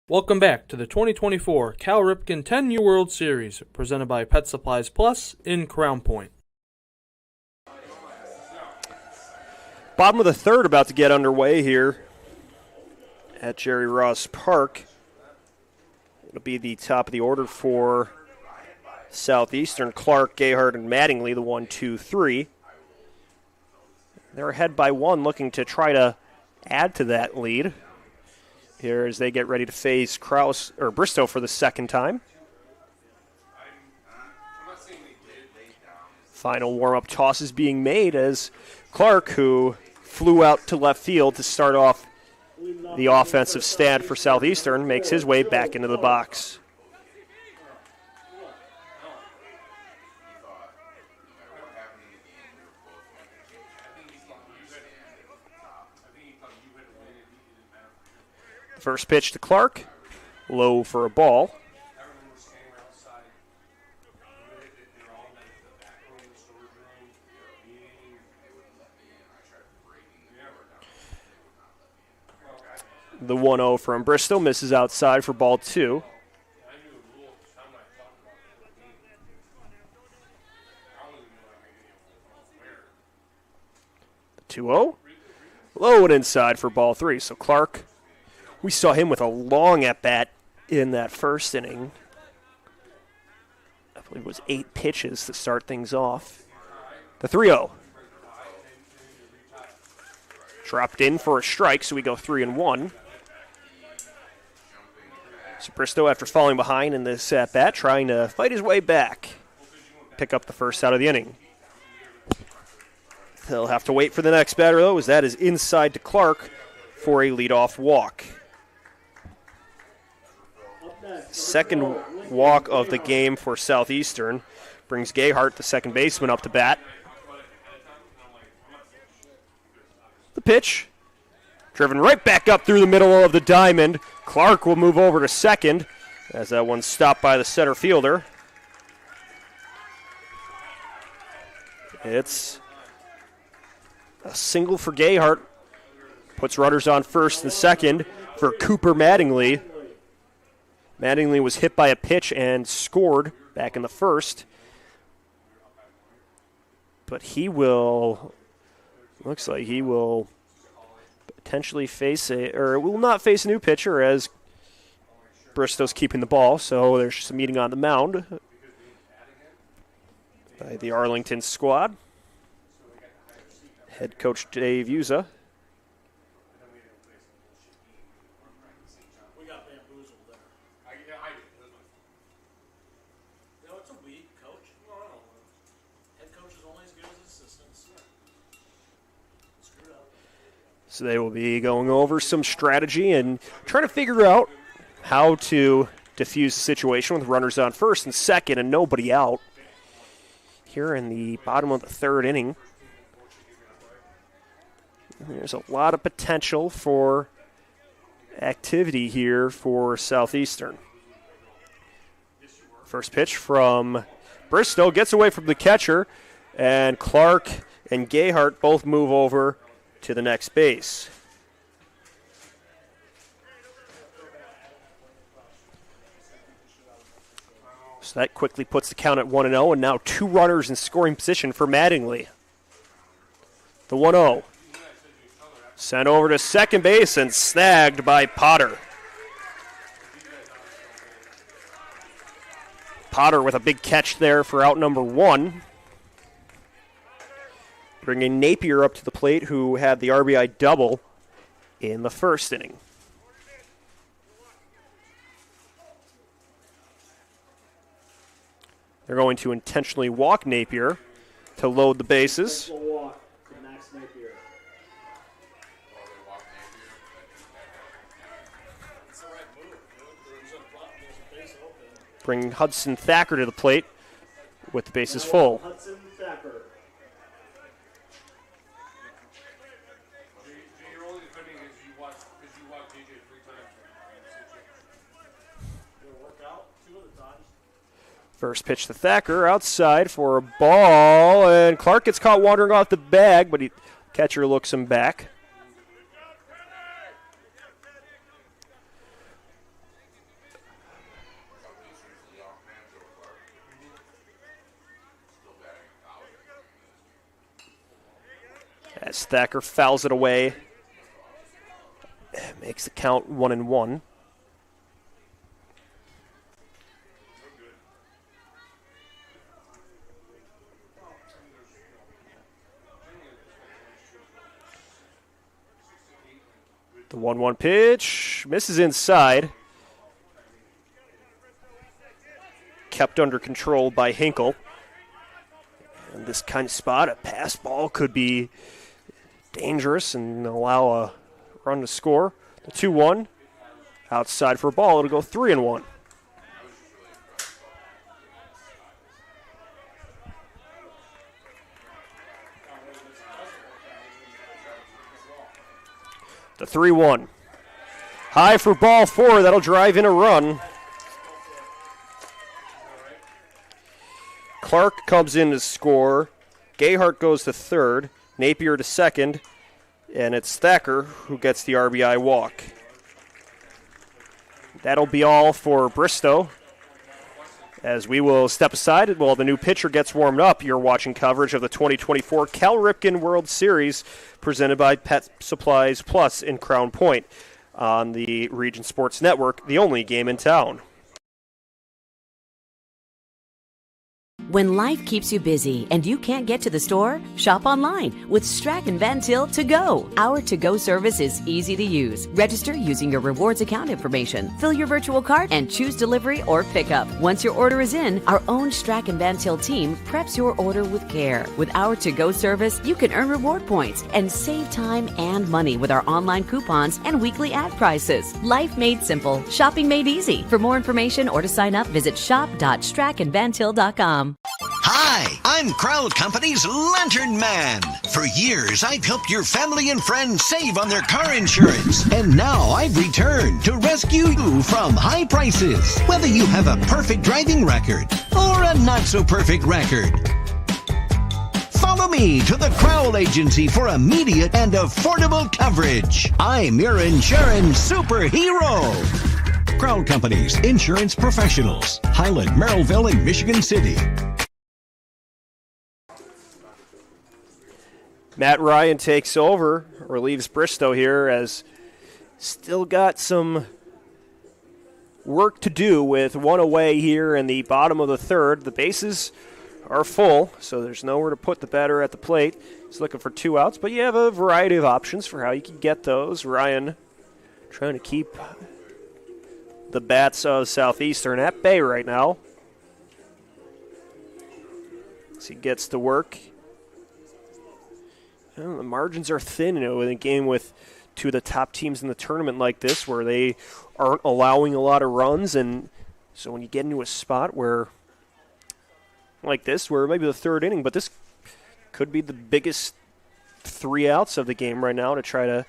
Speaker 1: Welcome back to the 2024 Cal Ripken 10U World Series, presented by Pet Supplies Plus in Crown Point.
Speaker 2: Bottom of the third about to get underway here at Jerry Ross Park. It'll be the top of the order for Southeastern. Clark, Gayhart, and Mattingly, the 1, 2, 3. They're ahead by 1, looking to try to add to that lead here as they get ready to face Bristow for the second time. Final warm-up toss is being made as Clark, who flew out to left field to start off the offensive stand for Southeastern, makes his way back into the box. First pitch to Clark, low for a ball. The 1-0 from Bristow misses outside for ball 2. The 2-0, low and inside for ball 3. So Clark, we saw him with a long at-bat in that first inning. I believe it was 8 pitches to start things off. The 3-0. Dropped in for a strike, so we go 3-1. So Bristow, after falling behind in this at-bat, trying to fight his way back. Pick up the first out of the inning. They'll have to wait for the next batter, though, as that is inside to Clark. for a leadoff walk. Second walk of the game for Southeastern brings Gayhart, the second baseman, up to bat. The pitch, driven right back up through the middle of the diamond. Clark will move over to second as that one's stopped by the center fielder. It's a single for Gayhart. Puts runners on first and second for Cooper Mattingly. Mattingly was hit by a pitch and scored back in the first. But looks like he will potentially will not face a new pitcher as Bristow's keeping the ball. So there's some meeting on the mound by the Arlington squad. Head coach Dave Uza.
Speaker 5: We got bamboozled there. It's a weak coach. Head coach is only as good as his assistants. Screwed up.
Speaker 2: So they will be going over some strategy and trying to figure out how to diffuse the situation with runners on first and second and nobody out here in the bottom of the third inning. There's a lot of potential for activity here for Southeastern. First pitch from Bristow gets away from the catcher, and Clark and Gayhart both move over to the next base. So that quickly puts the count at 1-0, and now two runners in scoring position for Mattingly. The 1-0. Sent over to second base and snagged by Potter. Potter with a big catch there for out number one. Bringing Napier up to the plate, who had the RBI double in the first inning. They're going to intentionally walk Napier to load the bases. Bring Hudson Thacker to the plate with the bases full.
Speaker 5: Hudson Thacker.
Speaker 2: First pitch to Thacker, outside for a ball, and Clark gets caught wandering off the bag, but catcher looks him back. As Thacker fouls it away, makes the count 1-1. The 1-1 pitch misses inside. Kept under control by Hinkle. In this kind of spot, a pass ball could be dangerous and allow a run to score. The 2-1, outside for a ball. It'll go 3-1. The 3-1. High for ball four. That'll drive in a run. Clark comes in to score. Gayhart goes to third. Napier to second. And it's Thacker who gets the RBI walk. That'll be all for Bristow. As we will step aside while the new pitcher gets warmed up, you're watching coverage of the 2024 Cal Ripken World Series presented by Pet Supplies Plus in Crown Point on the Region Sports Network, the only game in town.
Speaker 6: When life keeps you busy and you can't get to the store, shop online with Strachan Van Til To Go. Our to-go service is easy to use. Register using your rewards account information, fill your virtual cart, and choose delivery or pickup. Once your order is in, our own Strachan Van Til team preps your order with care. With our to-go service, you can earn reward points and save time and money with our online coupons and weekly ad prices. Life made simple, shopping made easy. For more information or to sign up, visit shop.strachanvantil.com.
Speaker 7: Hi, I'm Crowd Company's Lantern Man. For years, I've helped your family and friends save on their car insurance. And now I've returned to rescue you from high prices. Whether you have a perfect driving record or a not-so-perfect record. Follow me to the Crowd Agency for immediate and affordable coverage. I'm your insurance superhero. Crowd Company's insurance professionals. Highland, Merrillville, and Michigan City.
Speaker 2: Matt Ryan takes over, relieves Bristow here, as still got some work to do with one away here in the bottom of the third. The bases are full, so there's nowhere to put the batter at the plate. He's looking for 2 outs, but you have a variety of options for how you can get those. Ryan trying to keep the bats of Southeastern at bay right now as he gets to work. Well, the margins are thin, in a game with 2 of the top teams in the tournament like this, where they aren't allowing a lot of runs, and so when you get into a spot where, like this, where maybe the third inning, but this could be the biggest 3 outs of the game right now to try to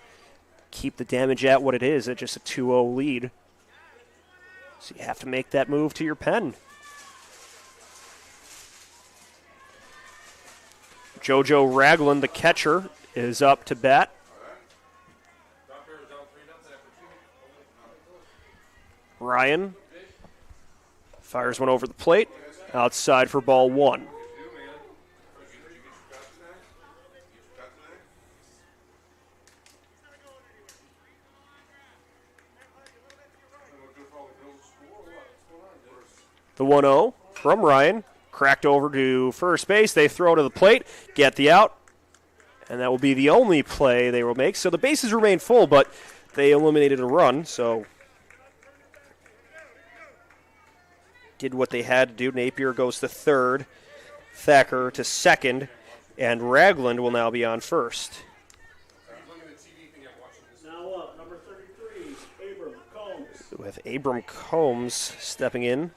Speaker 2: keep the damage at what it is, at just a 2-0 lead. So you have to make that move to your pen. JoJo Ragland, the catcher, is up to bat. Ryan fires one over the plate, outside for ball 1. The 1-0 from Ryan. Cracked over to first base. They throw to the plate, get the out, and that will be the only play they will make. So the bases remain full, but they eliminated a run, so did what they had to do. Napier goes to third, Thacker to second, and Ragland will now be on first.
Speaker 5: Now up, number 33, Abram Combs.
Speaker 2: With Abram Combs stepping in.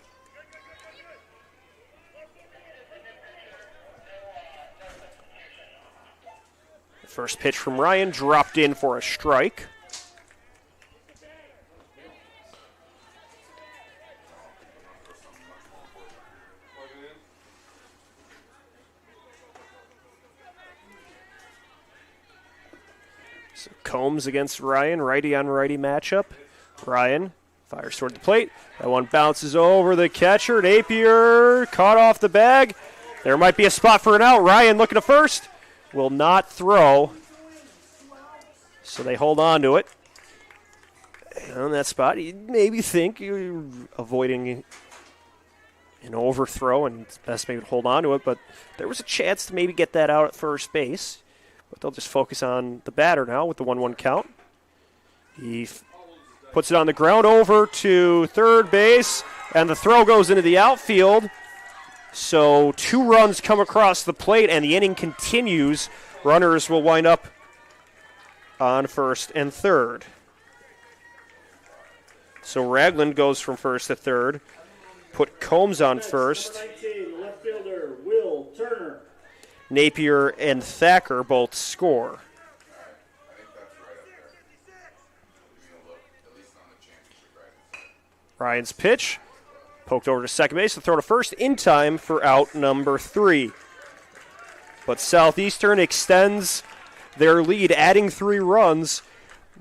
Speaker 2: First pitch from Ryan, dropped in for a strike. So Combs against Ryan, righty on righty matchup. Ryan fires toward the plate. That one bounces over the catcher. Napier caught off the bag. There might be a spot for an out. Ryan looking to first. Will not throw, so they hold on to it. And on that spot, you maybe think you're avoiding an overthrow, and it's best maybe to hold on to it, but there was a chance to maybe get that out at first base. But they'll just focus on the batter now with the 1-1 count. He puts it on the ground over to third base, and the throw goes into the outfield. So 2 runs come across the plate, and the inning continues. Runners will wind up on first and third. So Ragland goes from first to third. Put Combs on first.
Speaker 5: 19, left fielder, Will Turner.
Speaker 2: Napier and Thacker both score. Ryan's pitch. Poked over to second base, the throw to first in time for out number 3. But Southeastern extends their lead, adding 3 runs.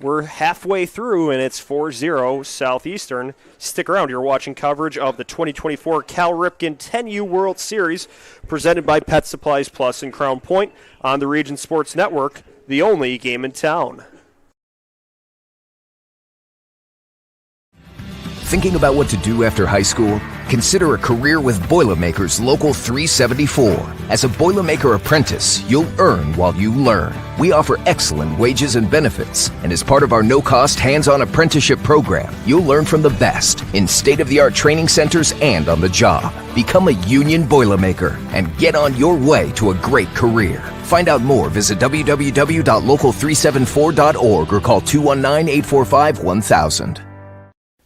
Speaker 2: We're halfway through, and it's 4-0 Southeastern. Stick around. You're watching coverage of the 2024 Cal Ripken 10U World Series, presented by Pet Supplies Plus in Crown Point on the Region Sports Network, the only game in town.
Speaker 8: Thinking about what to do after high school? Consider a career with Boilermakers Local 374. As a Boilermaker apprentice, you'll earn while you learn. We offer excellent wages and benefits, and as part of our no-cost hands-on apprenticeship program, you'll learn from the best in state-of-the-art training centers and on the job. Become a union Boilermaker and get on your way to a great career. Find out more, visit www.local374.org or call 219-845-1000.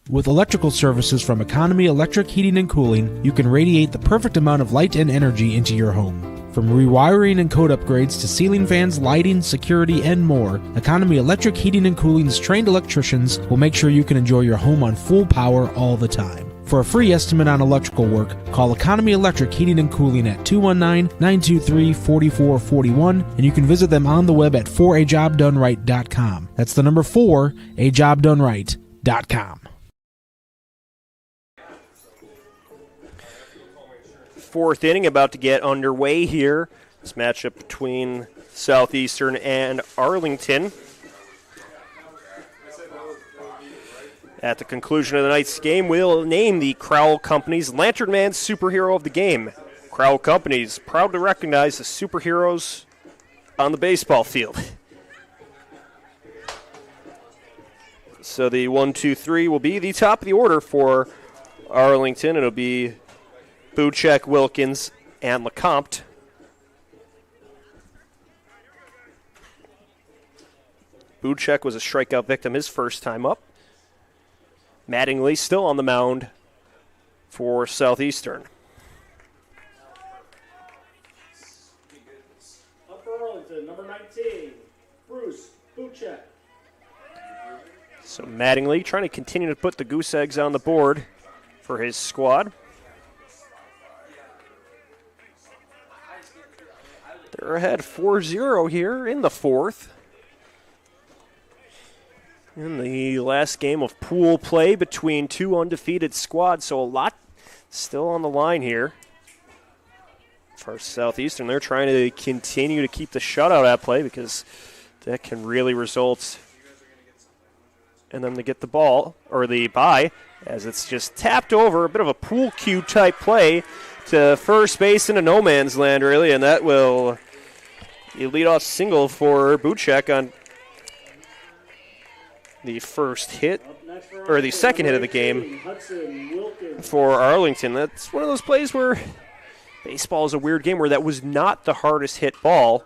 Speaker 9: With electrical services from Economy Electric Heating and Cooling, you can radiate the perfect amount of light and energy into your home. From rewiring and code upgrades to ceiling fans, lighting, security, and more, Economy Electric Heating and Cooling's trained electricians will make sure you can enjoy your home on full power all the time. For a free estimate on electrical work, call Economy Electric Heating and Cooling at 219-923-4441, and you can visit them on the web at 4ajobdoneright.com. That's the number 4ajobdoneright.com.
Speaker 2: Fourth inning about to get underway here. This matchup between Southeastern and Arlington. At the conclusion of the night's game, we'll name the Crowell Company's Lantern Man Superhero of the Game. Crowell Company's proud to recognize the superheroes on the baseball field. So the 1-2-3 will be the top of the order for Arlington. It'll be Buchek, Wilkins, and LeCompte. Buchek was a strikeout victim his first time up. Mattingly still on the mound for Southeastern.
Speaker 5: Up for Arlington, number 19, Bruce Buchek.
Speaker 2: So Mattingly trying to continue to put the goose eggs on the board for his squad. They're ahead 4-0 here in the fourth. In the last game of pool play between two undefeated squads, so a lot still on the line here. For Southeastern, they're trying to continue to keep the shutout at play because that can really result in them to get the ball, or the bye, as it's just tapped over, a bit of a pool cue type play to first base into no man's land, really, and that will be a leadoff single for Buchek on the first hit, or the second hit of the game for Arlington. That's one of those plays where baseball is a weird game where that was not the hardest hit ball,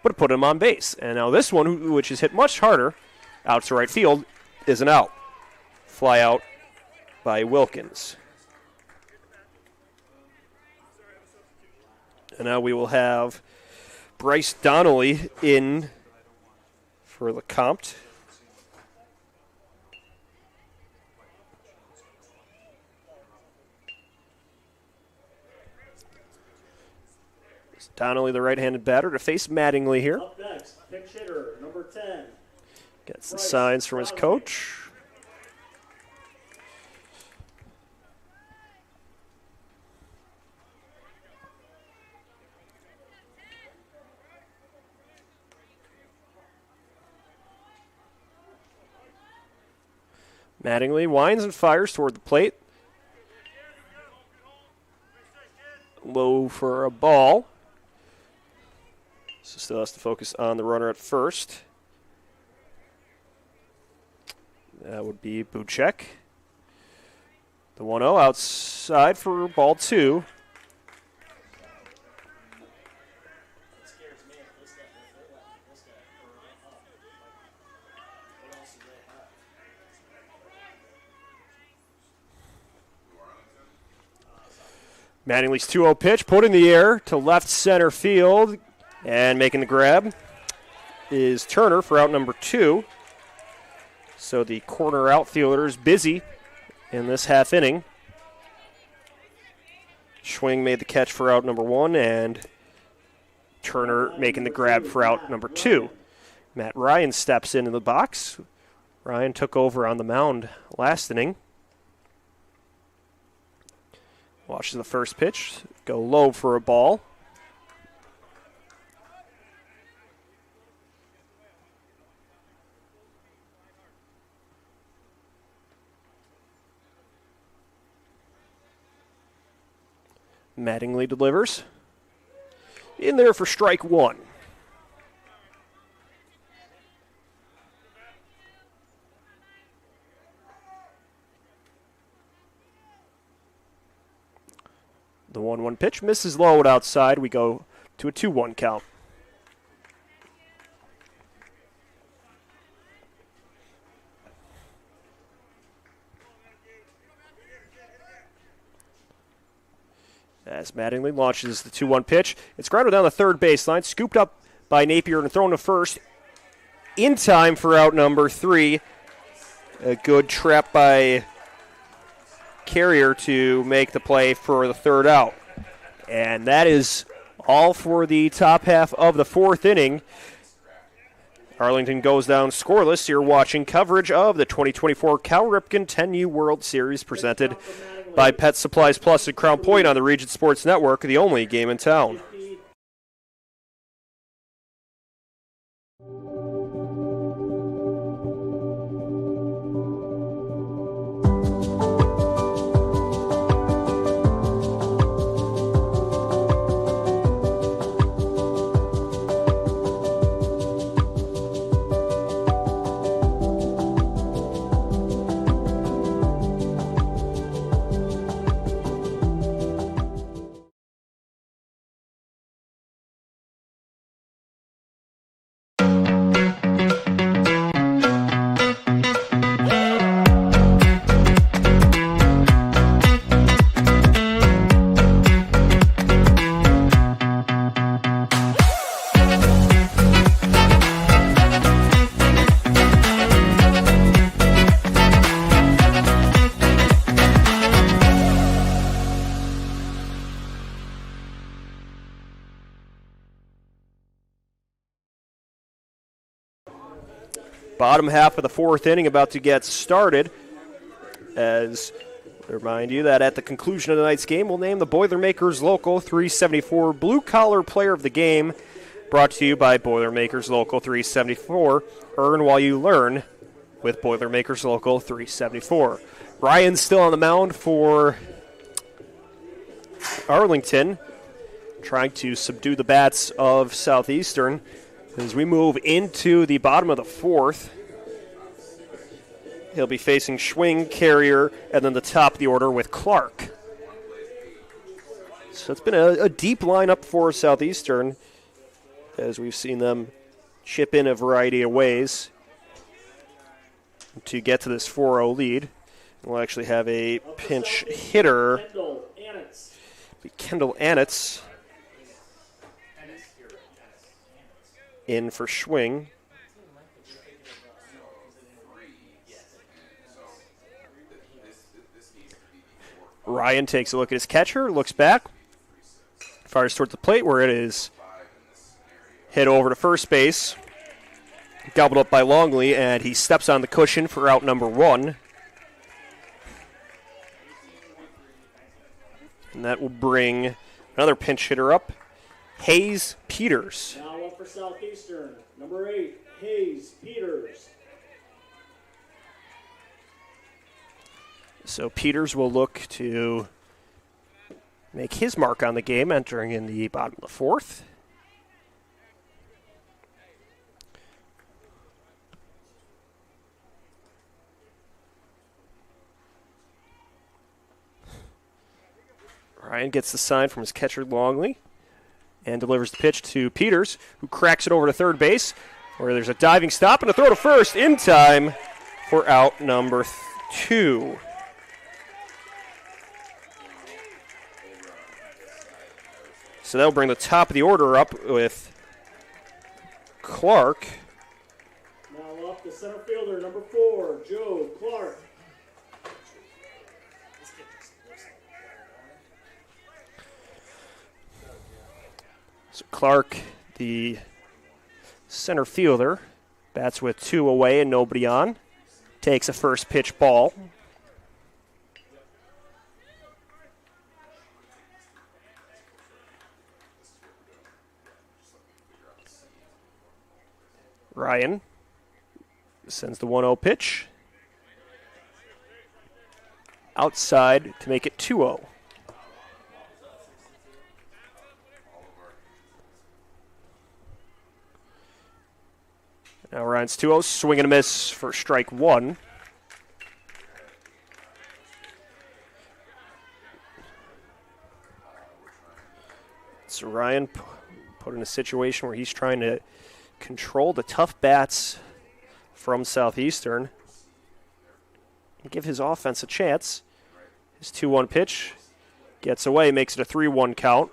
Speaker 2: but it put him on base. And now this one, which is hit much harder, out to right field, is an out. Fly out by Wilkins. And now we will have Bryce Donnelly in for LeCompte. Donnelly, the right-handed batter, to face Mattingly here.
Speaker 5: Up next, pinch hitter, number 10.
Speaker 2: Gets the signs from his coach. Mattingly winds and fires toward the plate. Low for a ball. So still has to focus on the runner at first. That would be Buchek. The 1-0 outside for ball two. Mattingly's 2-0 pitch put in the air to left center field. And making the grab is Turner for out number 2. So the corner outfielder is busy in this half inning. Schwing made the catch for out number 1, and Turner making the grab for out number 2. Matt Ryan steps into the box. Ryan took over on the mound last inning. Watches the first pitch, go low for a ball. Mattingly delivers. In there for strike one. The 1-1 pitch misses low and outside. We go to a 2-1 count. As Mattingly launches the 2-1 pitch, it's grounded down the third baseline, scooped up by Napier and thrown to first. In time for out number 3. A good trap by Carrier to make the play for the third out. And that is all for the top half of the fourth inning. Arlington goes down scoreless. You're watching coverage of the 2024 Cal Ripken 10U World Series presented by Pet Supplies Plus at Crown Point on the Region Sports Network, the only game in town. Bottom half of the fourth inning about to get started. As I remind you that at the conclusion of tonight's game, we'll name the Boilermakers Local 374 Blue Collar Player of the Game. Brought to you by Boilermakers Local 374. Earn while you learn with Boilermakers Local 374. Ryan's still on the mound for Arlington, trying to subdue the bats of Southeastern. As we move into the bottom of the fourth, he'll be facing Schwing, Carrier, and then the top of the order with Clark. So it's been a deep lineup for Southeastern, as we've seen them chip in a variety of ways to get to this 4-0 lead. We'll actually have a pinch hitter, Kendall Annitz, in for Schwing. Ryan takes a look at his catcher, looks back, fires towards the plate where it is hit over to first base, gobbled up by Longley, and he steps on the cushion for out number 1. And that will bring another pinch hitter up, Hayes Peters.
Speaker 5: Now up for Southeastern, number 8, Hayes Peters.
Speaker 2: So Peters will look to make his mark on the game, entering in the bottom of the fourth. Ryan gets the sign from his catcher Longley and delivers the pitch to Peters, who cracks it over to third base, where there's a diving stop and a throw to first in time for out number 2. So that'll bring the top of the order up with Clark.
Speaker 5: Now up the center fielder, number 4, Joe Clark.
Speaker 2: So Clark, the center fielder, bats with 2 away and nobody on. Takes a first pitch ball. Ryan sends the 1-0 pitch outside to make it 2-0. Ryan's 2-0, swing and a miss for strike one. So Ryan put in a situation where he's trying to control the tough bats from Southeastern and give his offense a chance. His 2-1 pitch gets away, makes it a 3-1 count.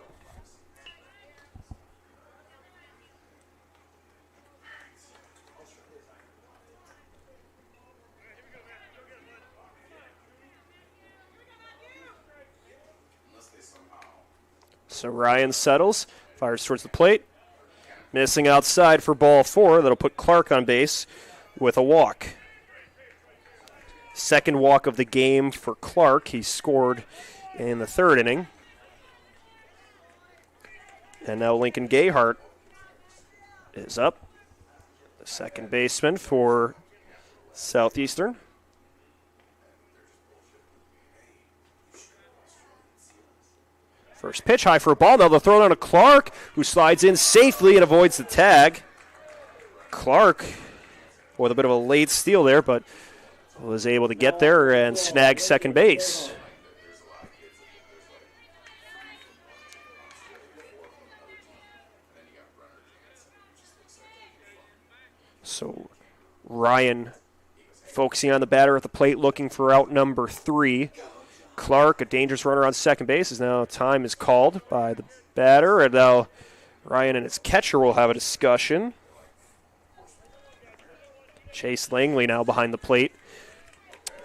Speaker 2: So Ryan settles, fires towards the plate. Missing outside for ball 4. That'll put Clark on base with a walk. Second walk of the game for Clark. He scored in the third inning. And now Lincoln Gayhart is up. The second baseman for Southeastern. First pitch, high for a ball. Now they'll throw it on to Clark, who slides in safely and avoids the tag. Clark with a bit of a late steal there, but was able to get there and snag second base. So Ryan focusing on the batter at the plate, looking for out number 3. Clark, a dangerous runner on second base, is now time is called by the batter, and now Ryan and his catcher will have a discussion. Chase Langley now behind the plate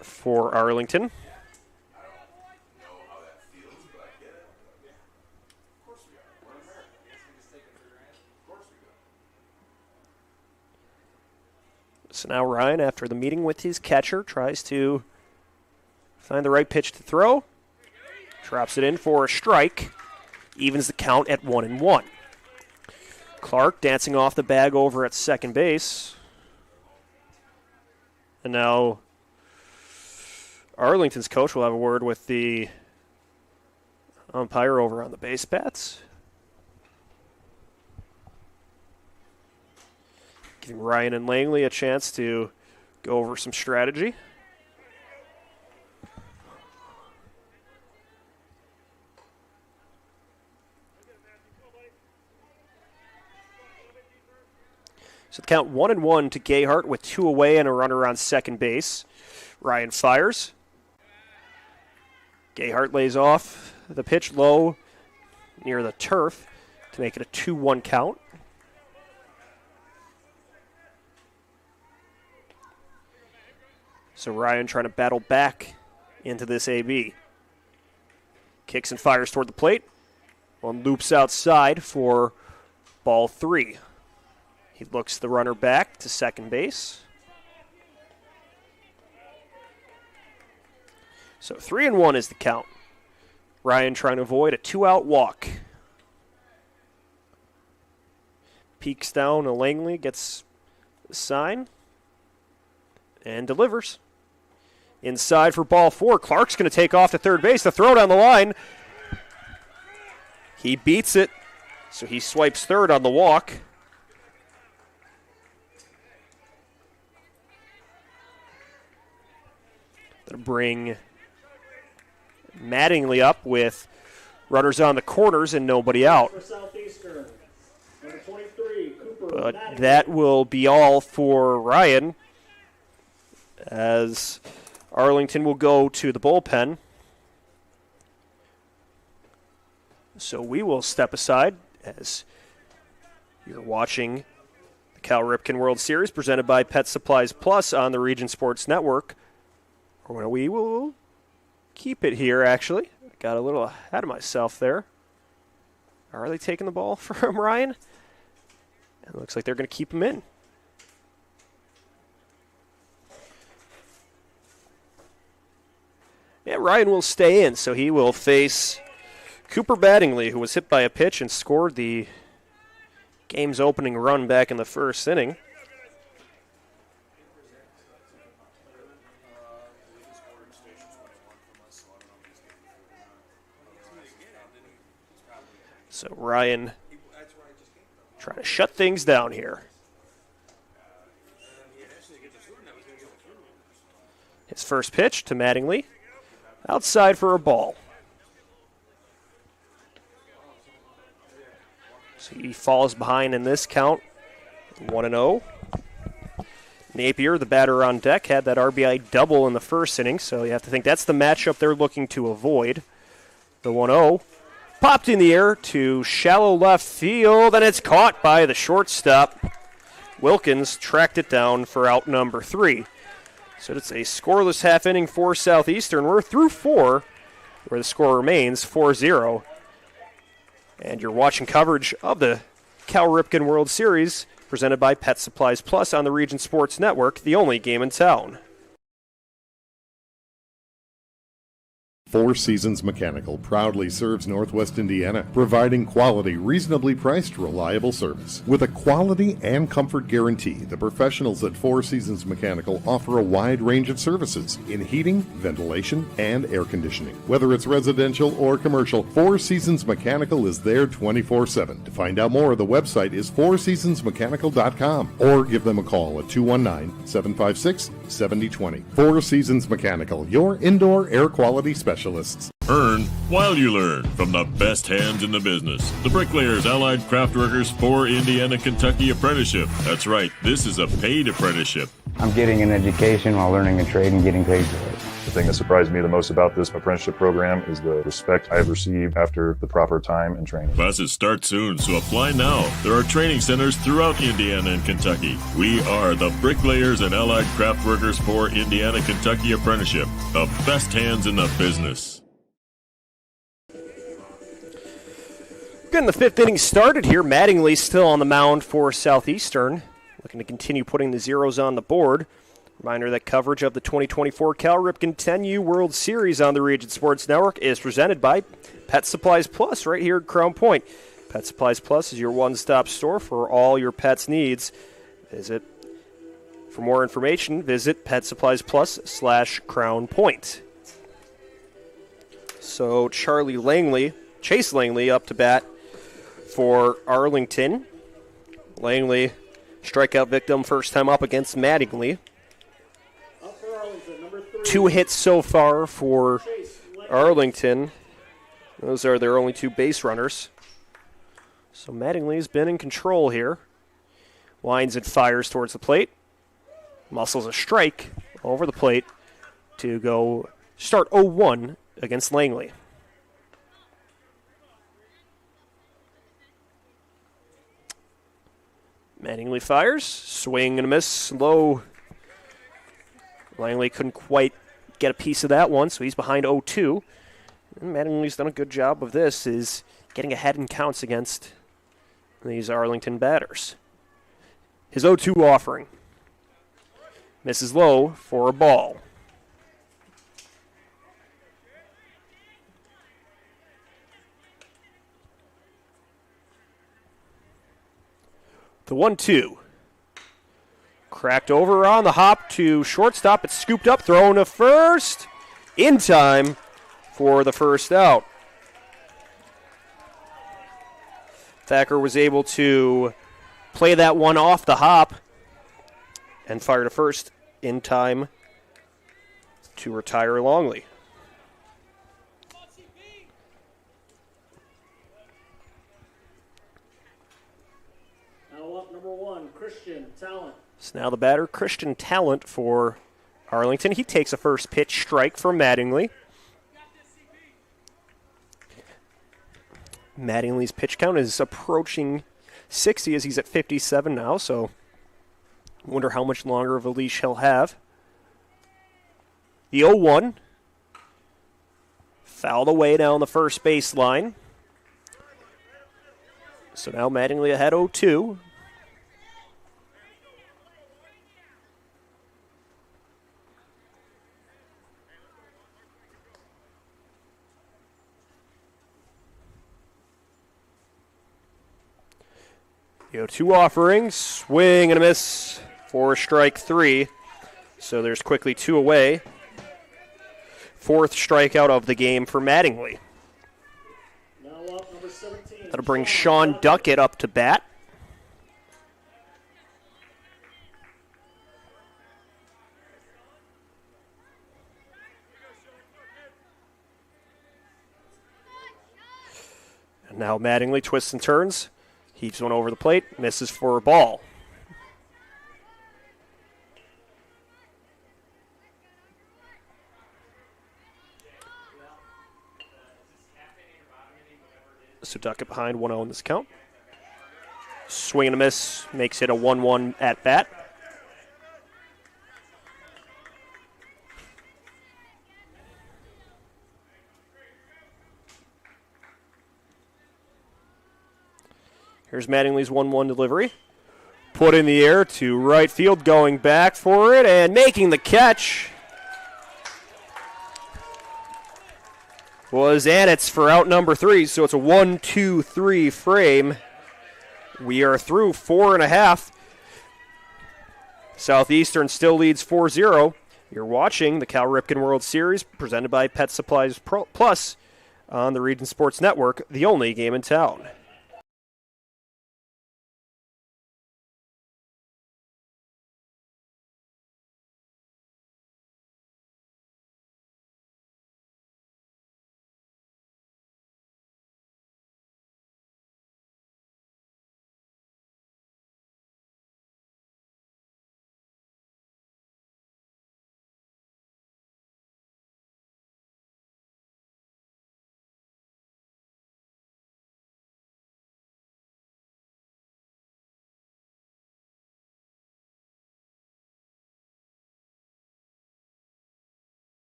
Speaker 2: for Arlington. So now Ryan, after the meeting with his catcher, tries to find the right pitch to throw. Drops it in for a strike. Evens the count at 1-1. Clark dancing off the bag over at second base. And now Arlington's coach will have a word with the umpire over on the base paths. Giving Ryan and Langley a chance to go over some strategy. So the count 1-1 to Gayhart with 2 away and a runner on second base. Ryan fires. Gayhart lays off the pitch low near the turf to make it a 2-1 count. So Ryan trying to battle back into this AB. Kicks and fires toward the plate. One loops outside for ball 3. He looks the runner back to second base. So 3-1 is the count. Ryan trying to avoid a 2-out walk. Peeks down to Langley, gets the sign, and delivers. Inside for ball 4. Clark's going to take off to third base. The throw down the line. He beats it, so he swipes third on the walk. Going to bring Mattingly up with runners on the corners and nobody out. But that will be all for Ryan, as Arlington will go to the bullpen. So we will step aside as you're watching the Cal Ripken World Series presented by Pet Supplies Plus on the Region Sports Network. Or we will keep it here, actually. I got a little ahead of myself there. Are they taking the ball from Ryan? It looks like they're going to keep him in. Yeah, Ryan will stay in, so he will face Cooper Mattingly, who was hit by a pitch and scored the game's opening run back in the first inning. So Ryan trying to shut things down here. first pitch to Mattingly. Outside for a ball. So he falls behind in this count. 1-0. Napier, the batter on deck, had that RBI double in the first inning, so you have to think that's the matchup they're looking to avoid. The 1-0 popped in the air to shallow left field, and it's caught by the shortstop. Wilkins tracked it down for out number 3. So it's a scoreless half inning for Southeastern. We're through 4, where the score remains 4-0. And you're watching coverage of the Cal Ripken World Series, presented by Pet Supplies Plus on the Region Sports Network, the only game in town.
Speaker 10: Four Seasons Mechanical proudly serves Northwest Indiana, providing quality, reasonably priced, reliable service. With a quality and comfort guarantee, the professionals at Four Seasons Mechanical offer a wide range of services in heating, ventilation, and air conditioning. Whether it's residential or commercial, Four Seasons Mechanical is there 24/7. To find out more, the website is fourseasonsmechanical.com or give them a call at 219-756-7020. Four Seasons Mechanical, your indoor air quality specialist.
Speaker 11: Earn while you learn from the best hands in the business. The Bricklayers Allied Craftworkers for Indiana, Kentucky Apprenticeship. That's right, this is a paid apprenticeship.
Speaker 12: I'm getting an education while learning a trade and getting paid for it.
Speaker 13: The thing that surprised me the most about this apprenticeship program is the respect I have received after the proper time and training.
Speaker 11: Classes start soon, so apply now. There are training centers throughout Indiana and Kentucky. We are the Bricklayers and Allied Craftworkers for Indiana, Kentucky Apprenticeship. The best hands in the business.
Speaker 2: Getting the 5th inning started here. Mattingly still on the mound for Southeastern, looking to continue putting the zeros on the board. Reminder that coverage of the 2024 Cal Ripken 10U World Series on the Region Sports Network is presented by Pet Supplies Plus right here at Crown Point. Pet Supplies Plus is your one-stop store for all your pet's needs. For more information, visit PetSuppliesPlus/Crown Point. So Chase Langley up to bat for Arlington. Langley, strikeout victim, first time up against Mattingly. 2 hits so far for Arlington. Those are their only 2 base runners. So Mattingly's been in control here. Winds and fires towards the plate. Muscles a strike over the plate to go start 0-1 against Langley. Mattingly fires. Swing and a miss. Low. Langley couldn't quite get a piece of that one, so he's behind 0-2. And Mattingly's done a good job of this, is getting ahead in counts against these Arlington batters. His 0-2 offering. Misses low for a ball. The 1-2. Cracked over on the hop to shortstop. It's scooped up, thrown to first. In time for the first out. Thacker was able to play that one off the hop and fire to first in time to retire Longley.
Speaker 5: Now up number 1, Christian Talent.
Speaker 2: So now the batter, Christian Talent for Arlington. He takes a first pitch strike from Mattingly. Mattingly's pitch count is approaching 60 as he's at 57 now, so I wonder how much longer of a leash he'll have. The 0-1. Fouled away down the first baseline. So now Mattingly ahead 0-2. The 0-2 offering, swing and a miss for strike 3. So there's quickly 2 away. 4th strikeout of the game for Mattingly.
Speaker 5: Now up number 17.
Speaker 2: That'll bring Sean Duckett up to bat. Now Mattingly twists and turns. Heaves one over the plate. Misses for a ball. So duck it behind 1-0 in this count. Swing and a miss makes it a 1-1 at bat. Here's Mattingly's 1-1 delivery. Put in the air to right field, going back for it and making the catch was Anitz for out number 3, so it's a 1-2-3 frame. We are through 4.5. Southeastern still leads 4-0. You're watching the Cal Ripken World Series presented by Pet Supplies Plus on the Region Sports Network, the only game in town.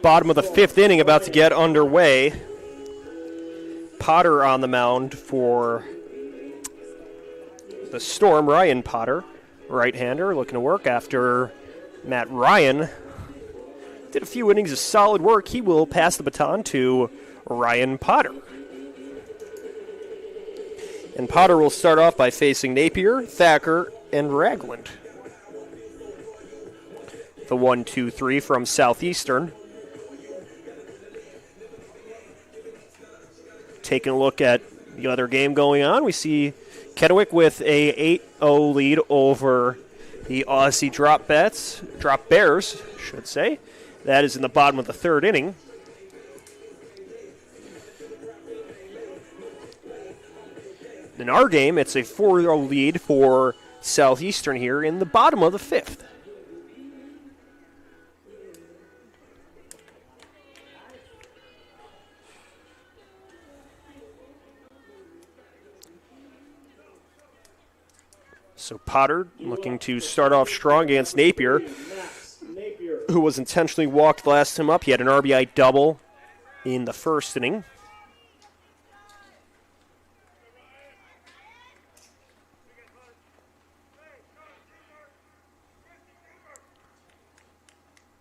Speaker 2: Bottom of the 5th inning about to get underway. Potter on the mound for the Storm. Ryan Potter, right-hander, looking to work after Matt Ryan did a few innings of solid work. He will pass the baton to Ryan Potter. And Potter will start off by facing Napier, Thacker, and Ragland. The 1-2-3 from Southeastern. Taking a look at the other game going on, we see Kennewick with a 8-0 lead over the Aussie Drop Bears, should say. That is in the bottom of the 3rd inning. In our game, it's a 4-0 lead for Southeastern here in the bottom of the 5th. So Potter looking to start off strong against Napier, who was intentionally walked last time up. He had an RBI double in the 1st inning.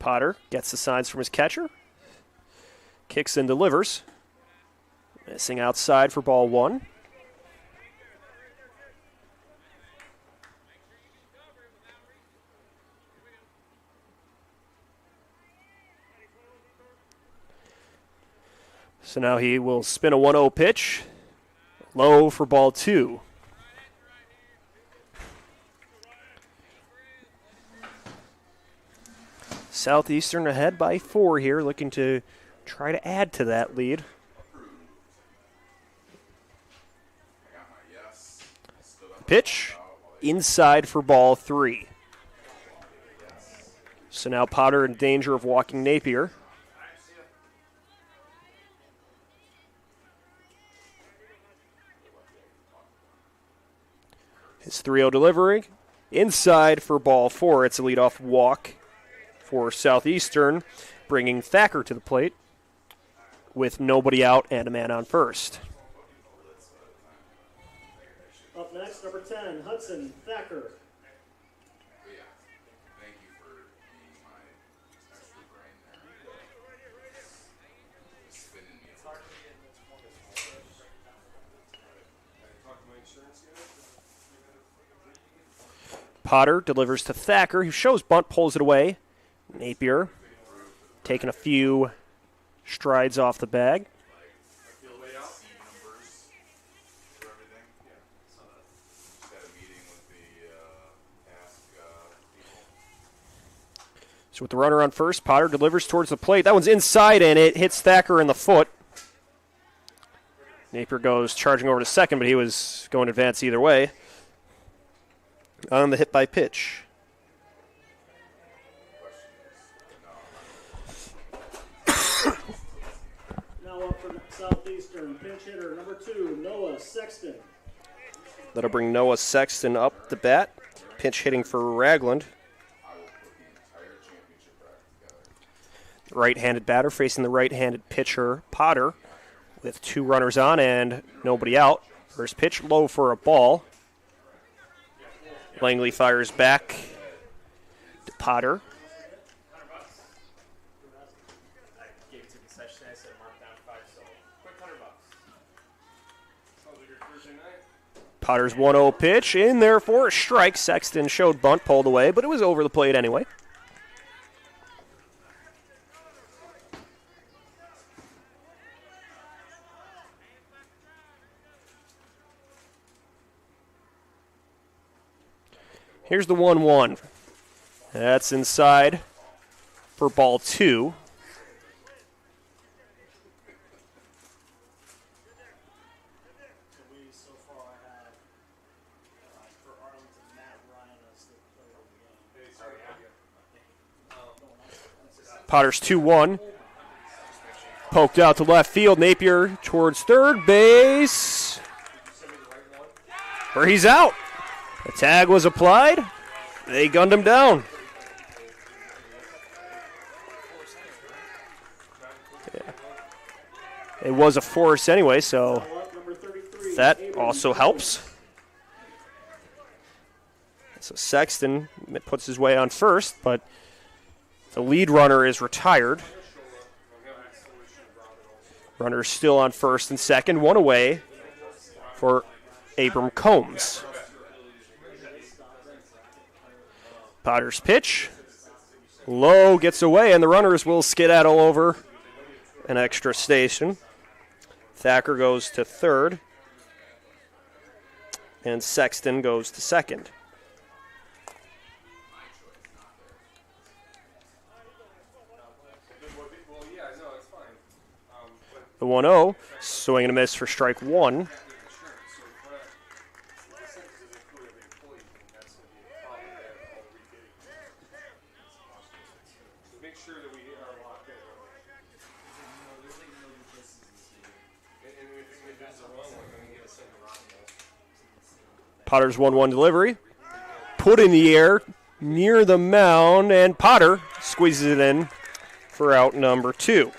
Speaker 2: Potter gets the signs from his catcher. Kicks and delivers. Missing outside for ball 1. So now he will spin a 1-0 pitch. Low for ball 2. Southeastern ahead by 4 here, looking to try to add to that lead. Pitch inside for ball 3. So now Potter in danger of walking Napier. His 3-0 delivery. Inside for ball 4. It's a leadoff walk for Southeastern, bringing Thacker to the plate with nobody out and a man on first.
Speaker 5: Up next, number 10, Hudson Thacker.
Speaker 2: Potter delivers to Thacker, who shows bunt, pulls it away. Napier taking a few strides off the bag. So with the runner on first, Potter delivers towards the plate. That one's inside, and it hits Thacker in the foot. Napier goes charging over to second, but he was going to advance either way. On the hit by pitch.
Speaker 5: Now up for Southeastern, pinch hitter number 2, Noah Sexton.
Speaker 2: That'll bring Noah Sexton up the bat. Pinch hitting for Ragland. Right-handed batter facing the right-handed pitcher, Potter, with 2 runners on and nobody out. First pitch low for a ball. Langley fires back to Potter. Potter's 1-0 pitch in there for a strike. Sexton showed bunt, pulled away, but it was over the plate anyway. Here's the 1-1. That's inside for ball 2.
Speaker 5: We so far have for Arlington, Matt Ryan as the player of the game.
Speaker 2: Potter's 2-1. Poked out to left field. Napier towards third base, where he's out. The tag was applied. They gunned him down. Yeah. It was a force anyway, so that also helps. So Sexton puts his way on first, but the lead runner is retired. Runner's still on first and second, 1 away for Abram Combs. Potter's pitch. Low, gets away, and the runners will skedaddle over an extra station. Thacker goes to third, and Sexton goes to second. The 1-0, swing and a miss for strike 1. Potter's 1-1 delivery. Put in the air near the mound, and Potter squeezes it in for out number 2.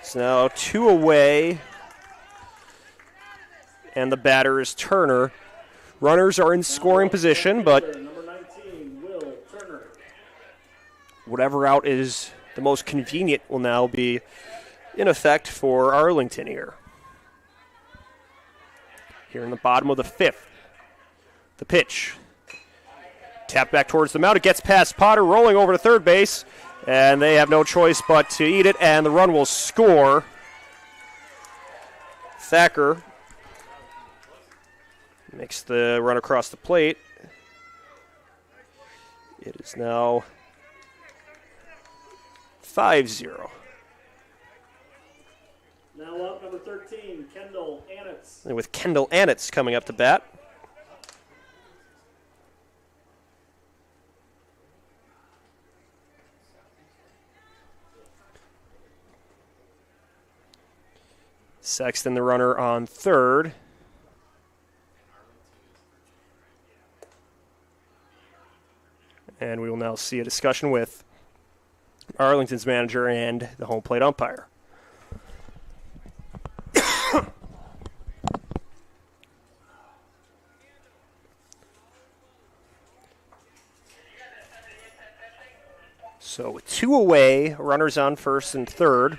Speaker 2: It's now 2 away, and the batter is Turner. Runners are in scoring position, but whatever out is the most convenient will now be in effect for Arlington here. Here in the bottom of the 5th. The pitch. Tap back towards the mound. It gets past Potter, rolling over to third base. And they have no choice but to eat it, and the run will score. Thacker makes the run across the plate. It is now 5-0.
Speaker 5: Now up, number 13, Kendall Annitz.
Speaker 2: And with Kendall Annitz coming up to bat. Sexton, the runner on third. And we will now see a discussion with Arlington's manager and the home plate umpire. So with 2 away, runners on first and third.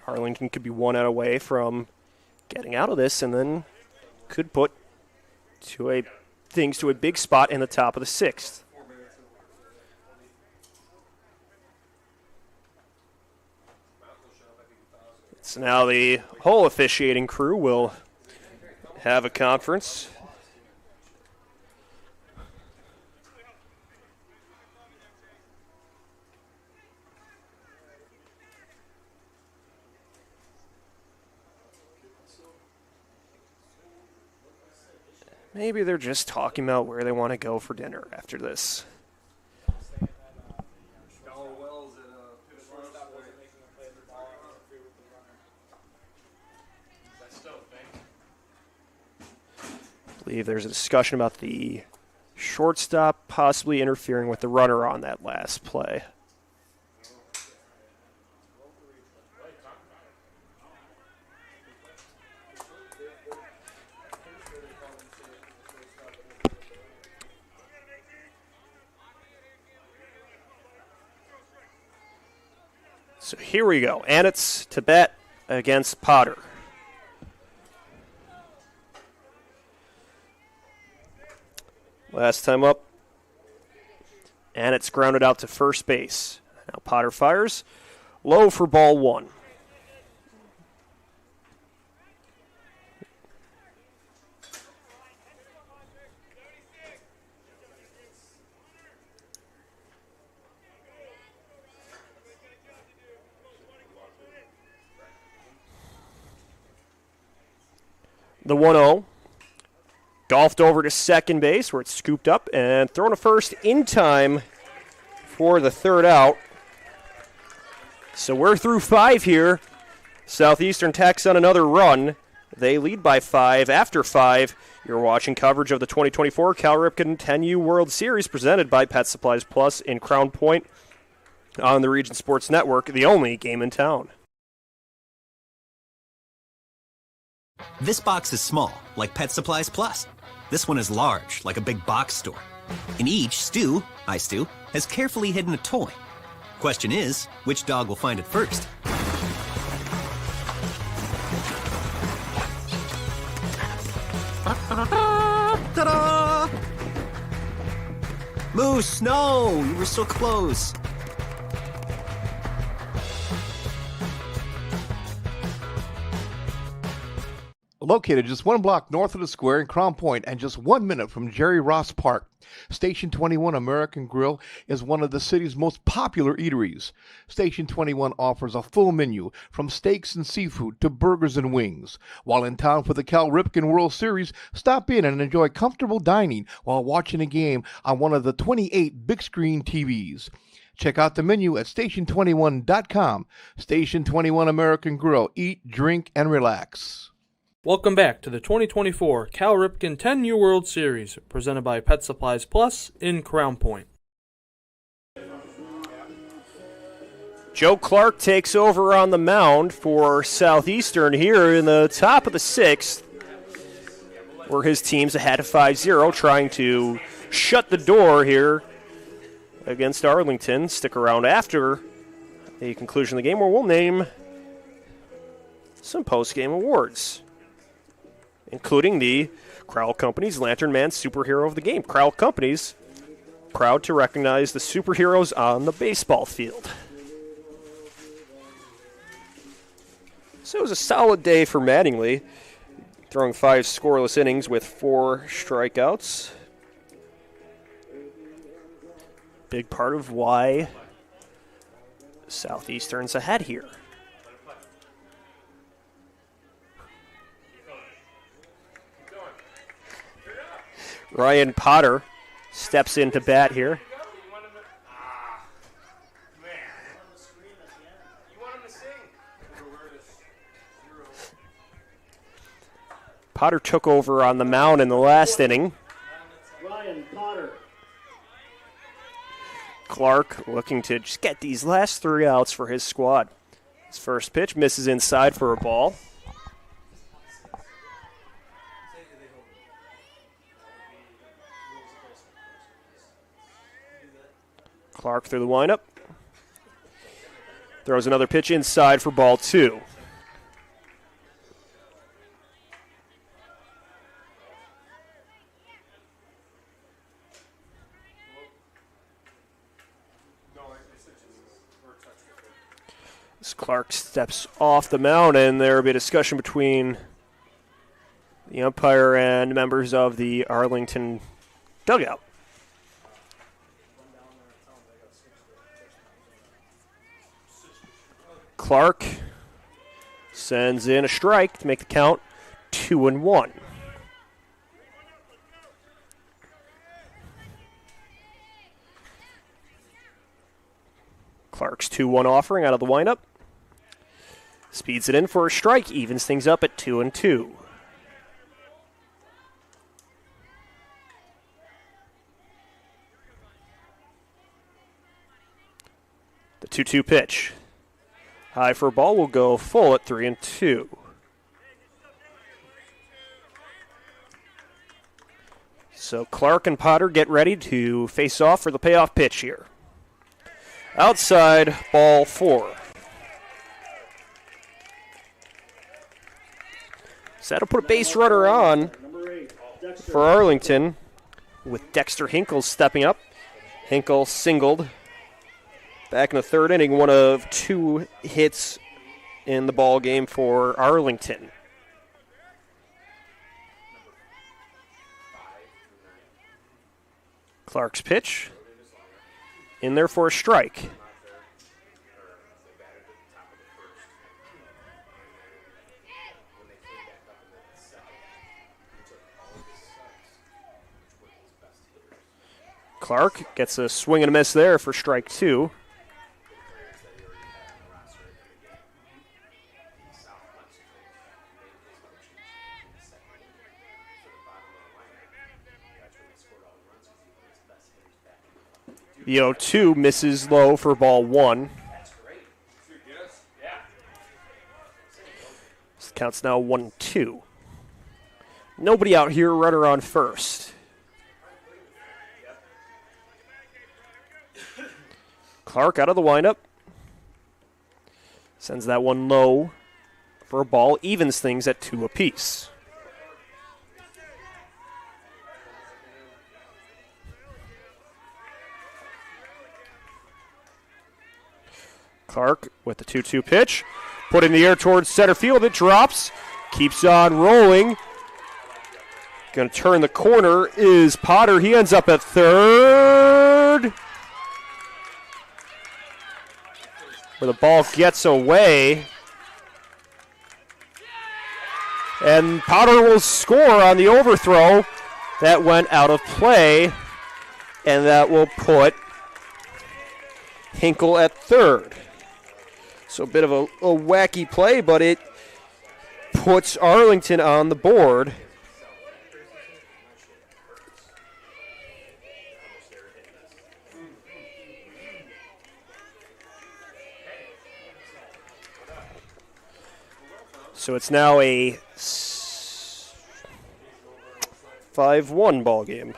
Speaker 2: Arlington could be 1 out away from getting out of this, and then could put things to a big spot in the top of the 6th. So now the whole officiating crew will have a conference. Maybe they're just talking about where they want to go for dinner after this. I believe there's a discussion about the shortstop possibly interfering with the runner on that last play. So here we go. Annetz to bat against Potter. Last time up, Annetz grounded out to first base. Now Potter fires. Low for ball 1. The 1-0. Golfed over to second base where it's scooped up and thrown to first in time for the third out. So we're through 5 here. Southeastern tacks on another run. They lead by 5 after 5. You're watching coverage of the 2024 Cal Ripken 10U World Series presented by Pet Supplies Plus in Crown Point on the Region Sports Network, the only game in town.
Speaker 3: This box is small, like Pet Supplies Plus. This one is large, like a big box store. In each, Stu, has carefully hidden a toy. Question is, which dog will find it first? Ta-da! Moose, no! You were so close.
Speaker 4: Located just 1 block north of the square in Crown Point and just 1 minute from Jerry Ross Park, Station 21 American Grill is one of the city's most popular eateries. Station 21 offers a full menu from steaks and seafood to burgers and wings. While in town for the Cal Ripken World Series, stop in and enjoy comfortable dining while watching a game on one of the 28 big screen TVs. Check out the menu at station21.com. Station 21 American Grill. Eat, drink, and relax.
Speaker 1: Welcome back to the 2024 Cal Ripken 10U World Series, presented by Pet Supplies Plus in Crown Point.
Speaker 2: Joe Clark takes over on the mound for Southeastern here in the top of the 6th, where his team's ahead of 5-0, trying to shut the door here against Arlington. Stick around after the conclusion of the game, where we'll name some post-game awards, including the Crowell Companies Lantern Man Superhero of the Game. Crowell Companies, proud to recognize the superheroes on the baseball field. So it was a solid day for Mattingly, throwing 5 scoreless innings with 4 strikeouts. Big part of why Southeastern's ahead here. Ryan Potter steps in to bat here. Potter took over on the mound in the last inning.
Speaker 5: Ryan Potter.
Speaker 2: Clark looking to just get these last 3 outs for his squad. His first pitch misses inside for a ball. Clark through the windup. Throws another pitch inside for ball 2. As Clark steps off the mound, and there will be a discussion between the umpire and members of the Arlington dugout. Clark sends in a strike to make the count 2-1. Clark's 2-1 offering out of the windup. Speeds it in for a strike, evens things up at 2-2. The 2-2 pitch. High for a ball, will go full at 3-2. So Clark and Potter get ready to face off for the payoff pitch here. Outside, ball 4. So that'll put a base runner on for Arlington with Dexter Hinkle stepping up. Hinkle singled back in the third inning, one of 2 hits in the ball game for Arlington. Clark's pitch in there for a strike. Clark gets a swing and a miss there for strike 2. The 0-2 misses low for ball 1. This counts now 1-2. Nobody out here, runner on first. Clark out of the windup. Sends that one low for a ball, evens things at 2 apiece. Clark with the 2-2 pitch. Put in the air towards center field. It drops. Keeps on rolling. Going to turn the corner is Potter. He ends up at third, where the ball gets away. And Potter will score on the overthrow. That went out of play. And that will put Hinkle at third. So a bit of a wacky play, but it puts Arlington on the board. So it's now a 5-1 ball game.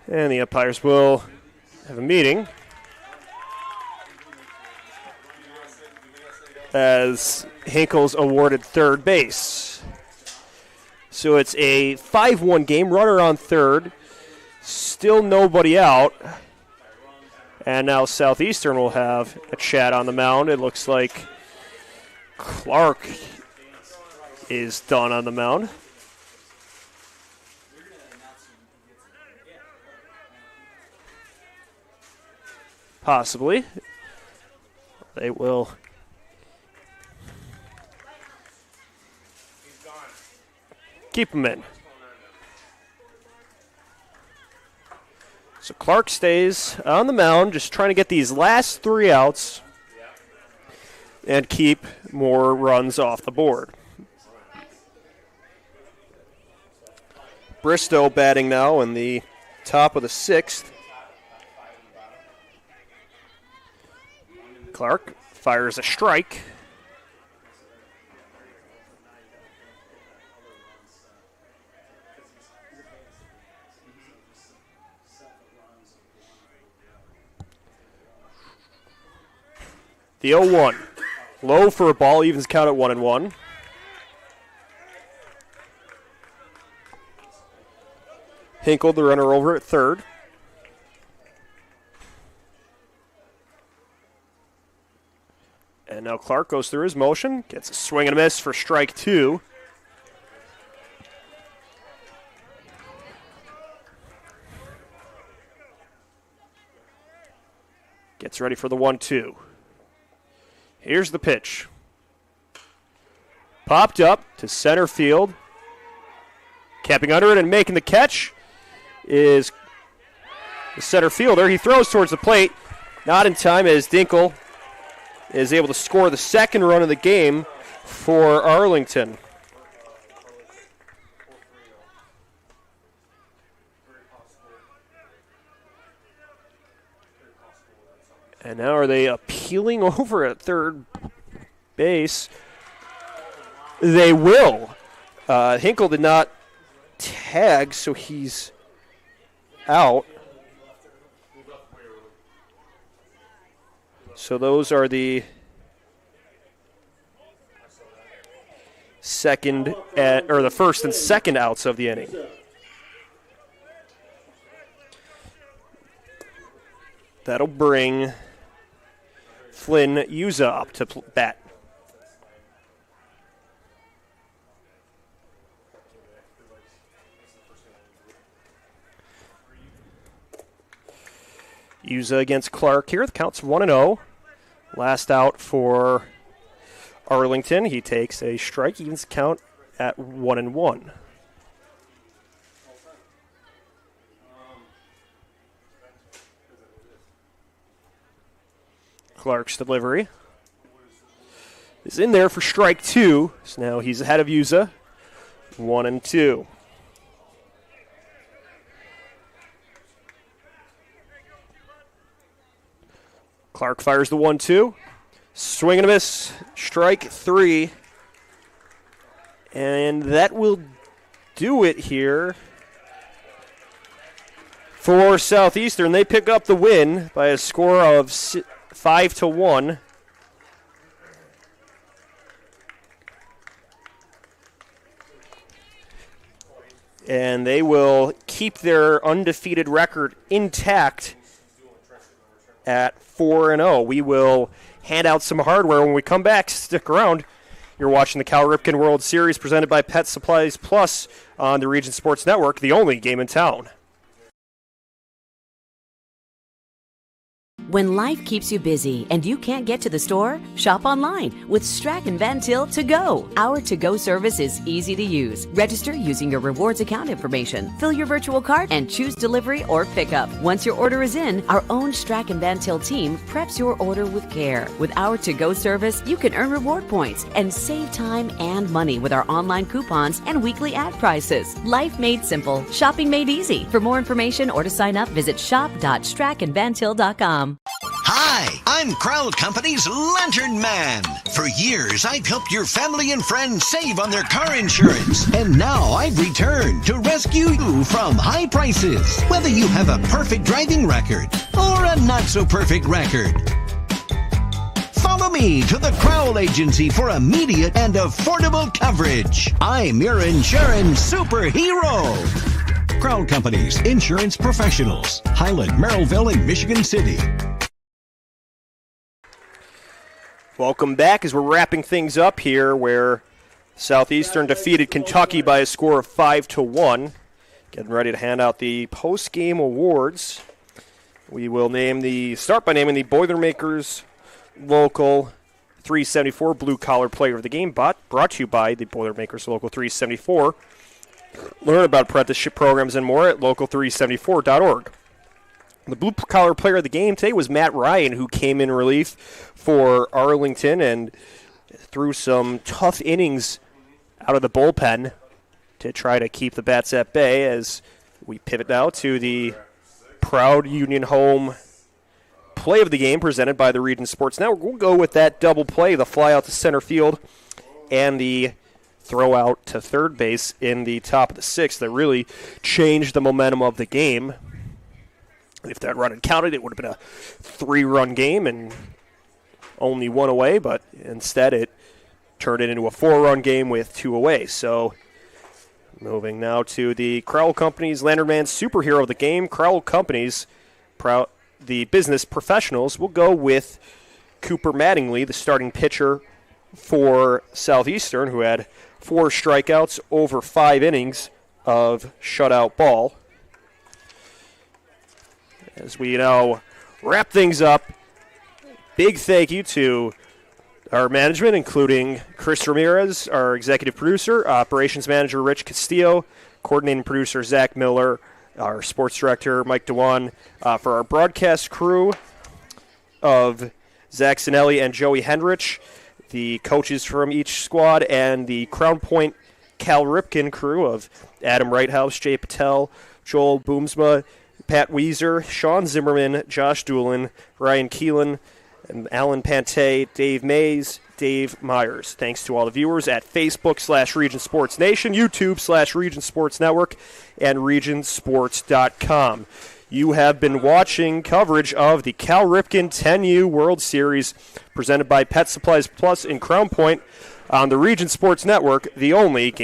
Speaker 2: And the umpires will have a meeting as Hinkle's awarded third base. So it's a 5-1 game, runner on third, still nobody out. And now Southeastern will have a chat on the mound. It looks like Clark is done on the mound. Possibly. They will keep him in. So Clark stays on the mound, just trying to get these last 3 outs and keep more runs off the board. Bristow batting now in the top of the 6th. Clark fires a strike. The 0-1. Low for a ball, evens count at 1-1. Hinkle, the runner, over at third. And now Clark goes through his motion, gets a swing and a miss for strike 2. Gets ready for the 1-2. Here's the pitch. Popped up to center field. Capping under it and making the catch is the center fielder. He throws towards the plate. Not in time as Dinkle is able to score the second run of the game for Arlington. And now are they appealing over at third base? They will. Hinkle did not tag, so he's out. So those are the the first and second outs of the inning. That'll bring Flynn Yuza up to bat. Yuza against Clark here. The count's 1-0. Last out for Arlington. He takes a strike. Evens the count at 1-1. Clark's delivery is in there for strike 2. So now he's ahead of Yuza. 1-2. Clark fires the 1-2. Swing and a miss. Strike 3. And that will do it here for Southeastern. They pick up the win by a score of 5-1. And they will keep their undefeated record intact at 4-0. We will hand out some hardware when we come back. Stick around. You're watching the Cal Ripken World Series presented by Pet Supplies Plus on the Region Sports Network, the only game in town.
Speaker 6: When life keeps you busy and you can't get to the store, shop online with Strachan Van Til To Go. Our to-go service is easy to use. Register using your rewards account information, fill your virtual cart, and choose delivery or pickup. Once your order is in, our own Strachan Van Til team preps your order with care. With our to-go service, you can earn reward points and save time and money with our online coupons and weekly ad prices. Life made simple, shopping made easy. For more information or to sign up, visit shop.strachanvantil.com.
Speaker 7: Hi, I'm Crowd Company's Lantern Man. For years, I've helped your family and friends save on their car insurance. And now I've returned to rescue you from high prices. Whether you have a perfect driving record or a not-so-perfect record. Follow me to the Crowd Agency for immediate and affordable coverage. I'm your insurance superhero. Crowd Company's insurance professionals. Highland, Merrillville, and Michigan City.
Speaker 2: Welcome back as we're wrapping things up here where Southeastern defeated Kentucky by a score of 5-1. Getting ready to hand out the post-game awards. We will start by naming the Boilermakers Local 374 Blue Collar Player of the Game, brought to you by the Boilermakers Local 374. Learn about apprenticeship programs and more at local374.org. The Blue Collar Player of the Game today was Matt Ryan, who came in relief for Arlington and threw some tough innings out of the bullpen to try to keep the bats at bay as we pivot now to the proud Union home play of the game presented by the Region Sports Network. We'll go with that double play, the fly out to center field and the throw out to third base in the top of the sixth that really changed the momentum of the game. If that run had counted, it would have been a 3-run game and only 1 away, but instead it turned it into a 4-run game with 2 away. So Moving now to the Crowell Companies Lantern Man superhero of the game. Crowell Companies, the business professionals, will go with Cooper Mattingly, the starting pitcher for Southeastern, who had 4 strikeouts over 5 innings of shutout ball. As we now wrap things up, big thank you to our management, including Chris Ramirez, our executive producer, operations manager Rich Castillo, coordinating producer Zach Miller, our sports director Mike Dewan, for our broadcast crew of Zach Sinelli and Joey Hendrich, the coaches from each squad, and the Crown Point Cal Ripken crew of Adam Wrighthouse, Jay Patel, Joel Boomsma, Pat Weiser, Sean Zimmerman, Josh Doolin, Ryan Keelan, and Alan Pante, Dave Mays, Dave Myers. Thanks to all the viewers at Facebook/Region Sports Nation, YouTube/Region Sports Network, and RegionSports.com. You have been watching coverage of the Cal Ripken 10U World Series presented by Pet Supplies Plus in Crown Point on the Region Sports Network, the only game.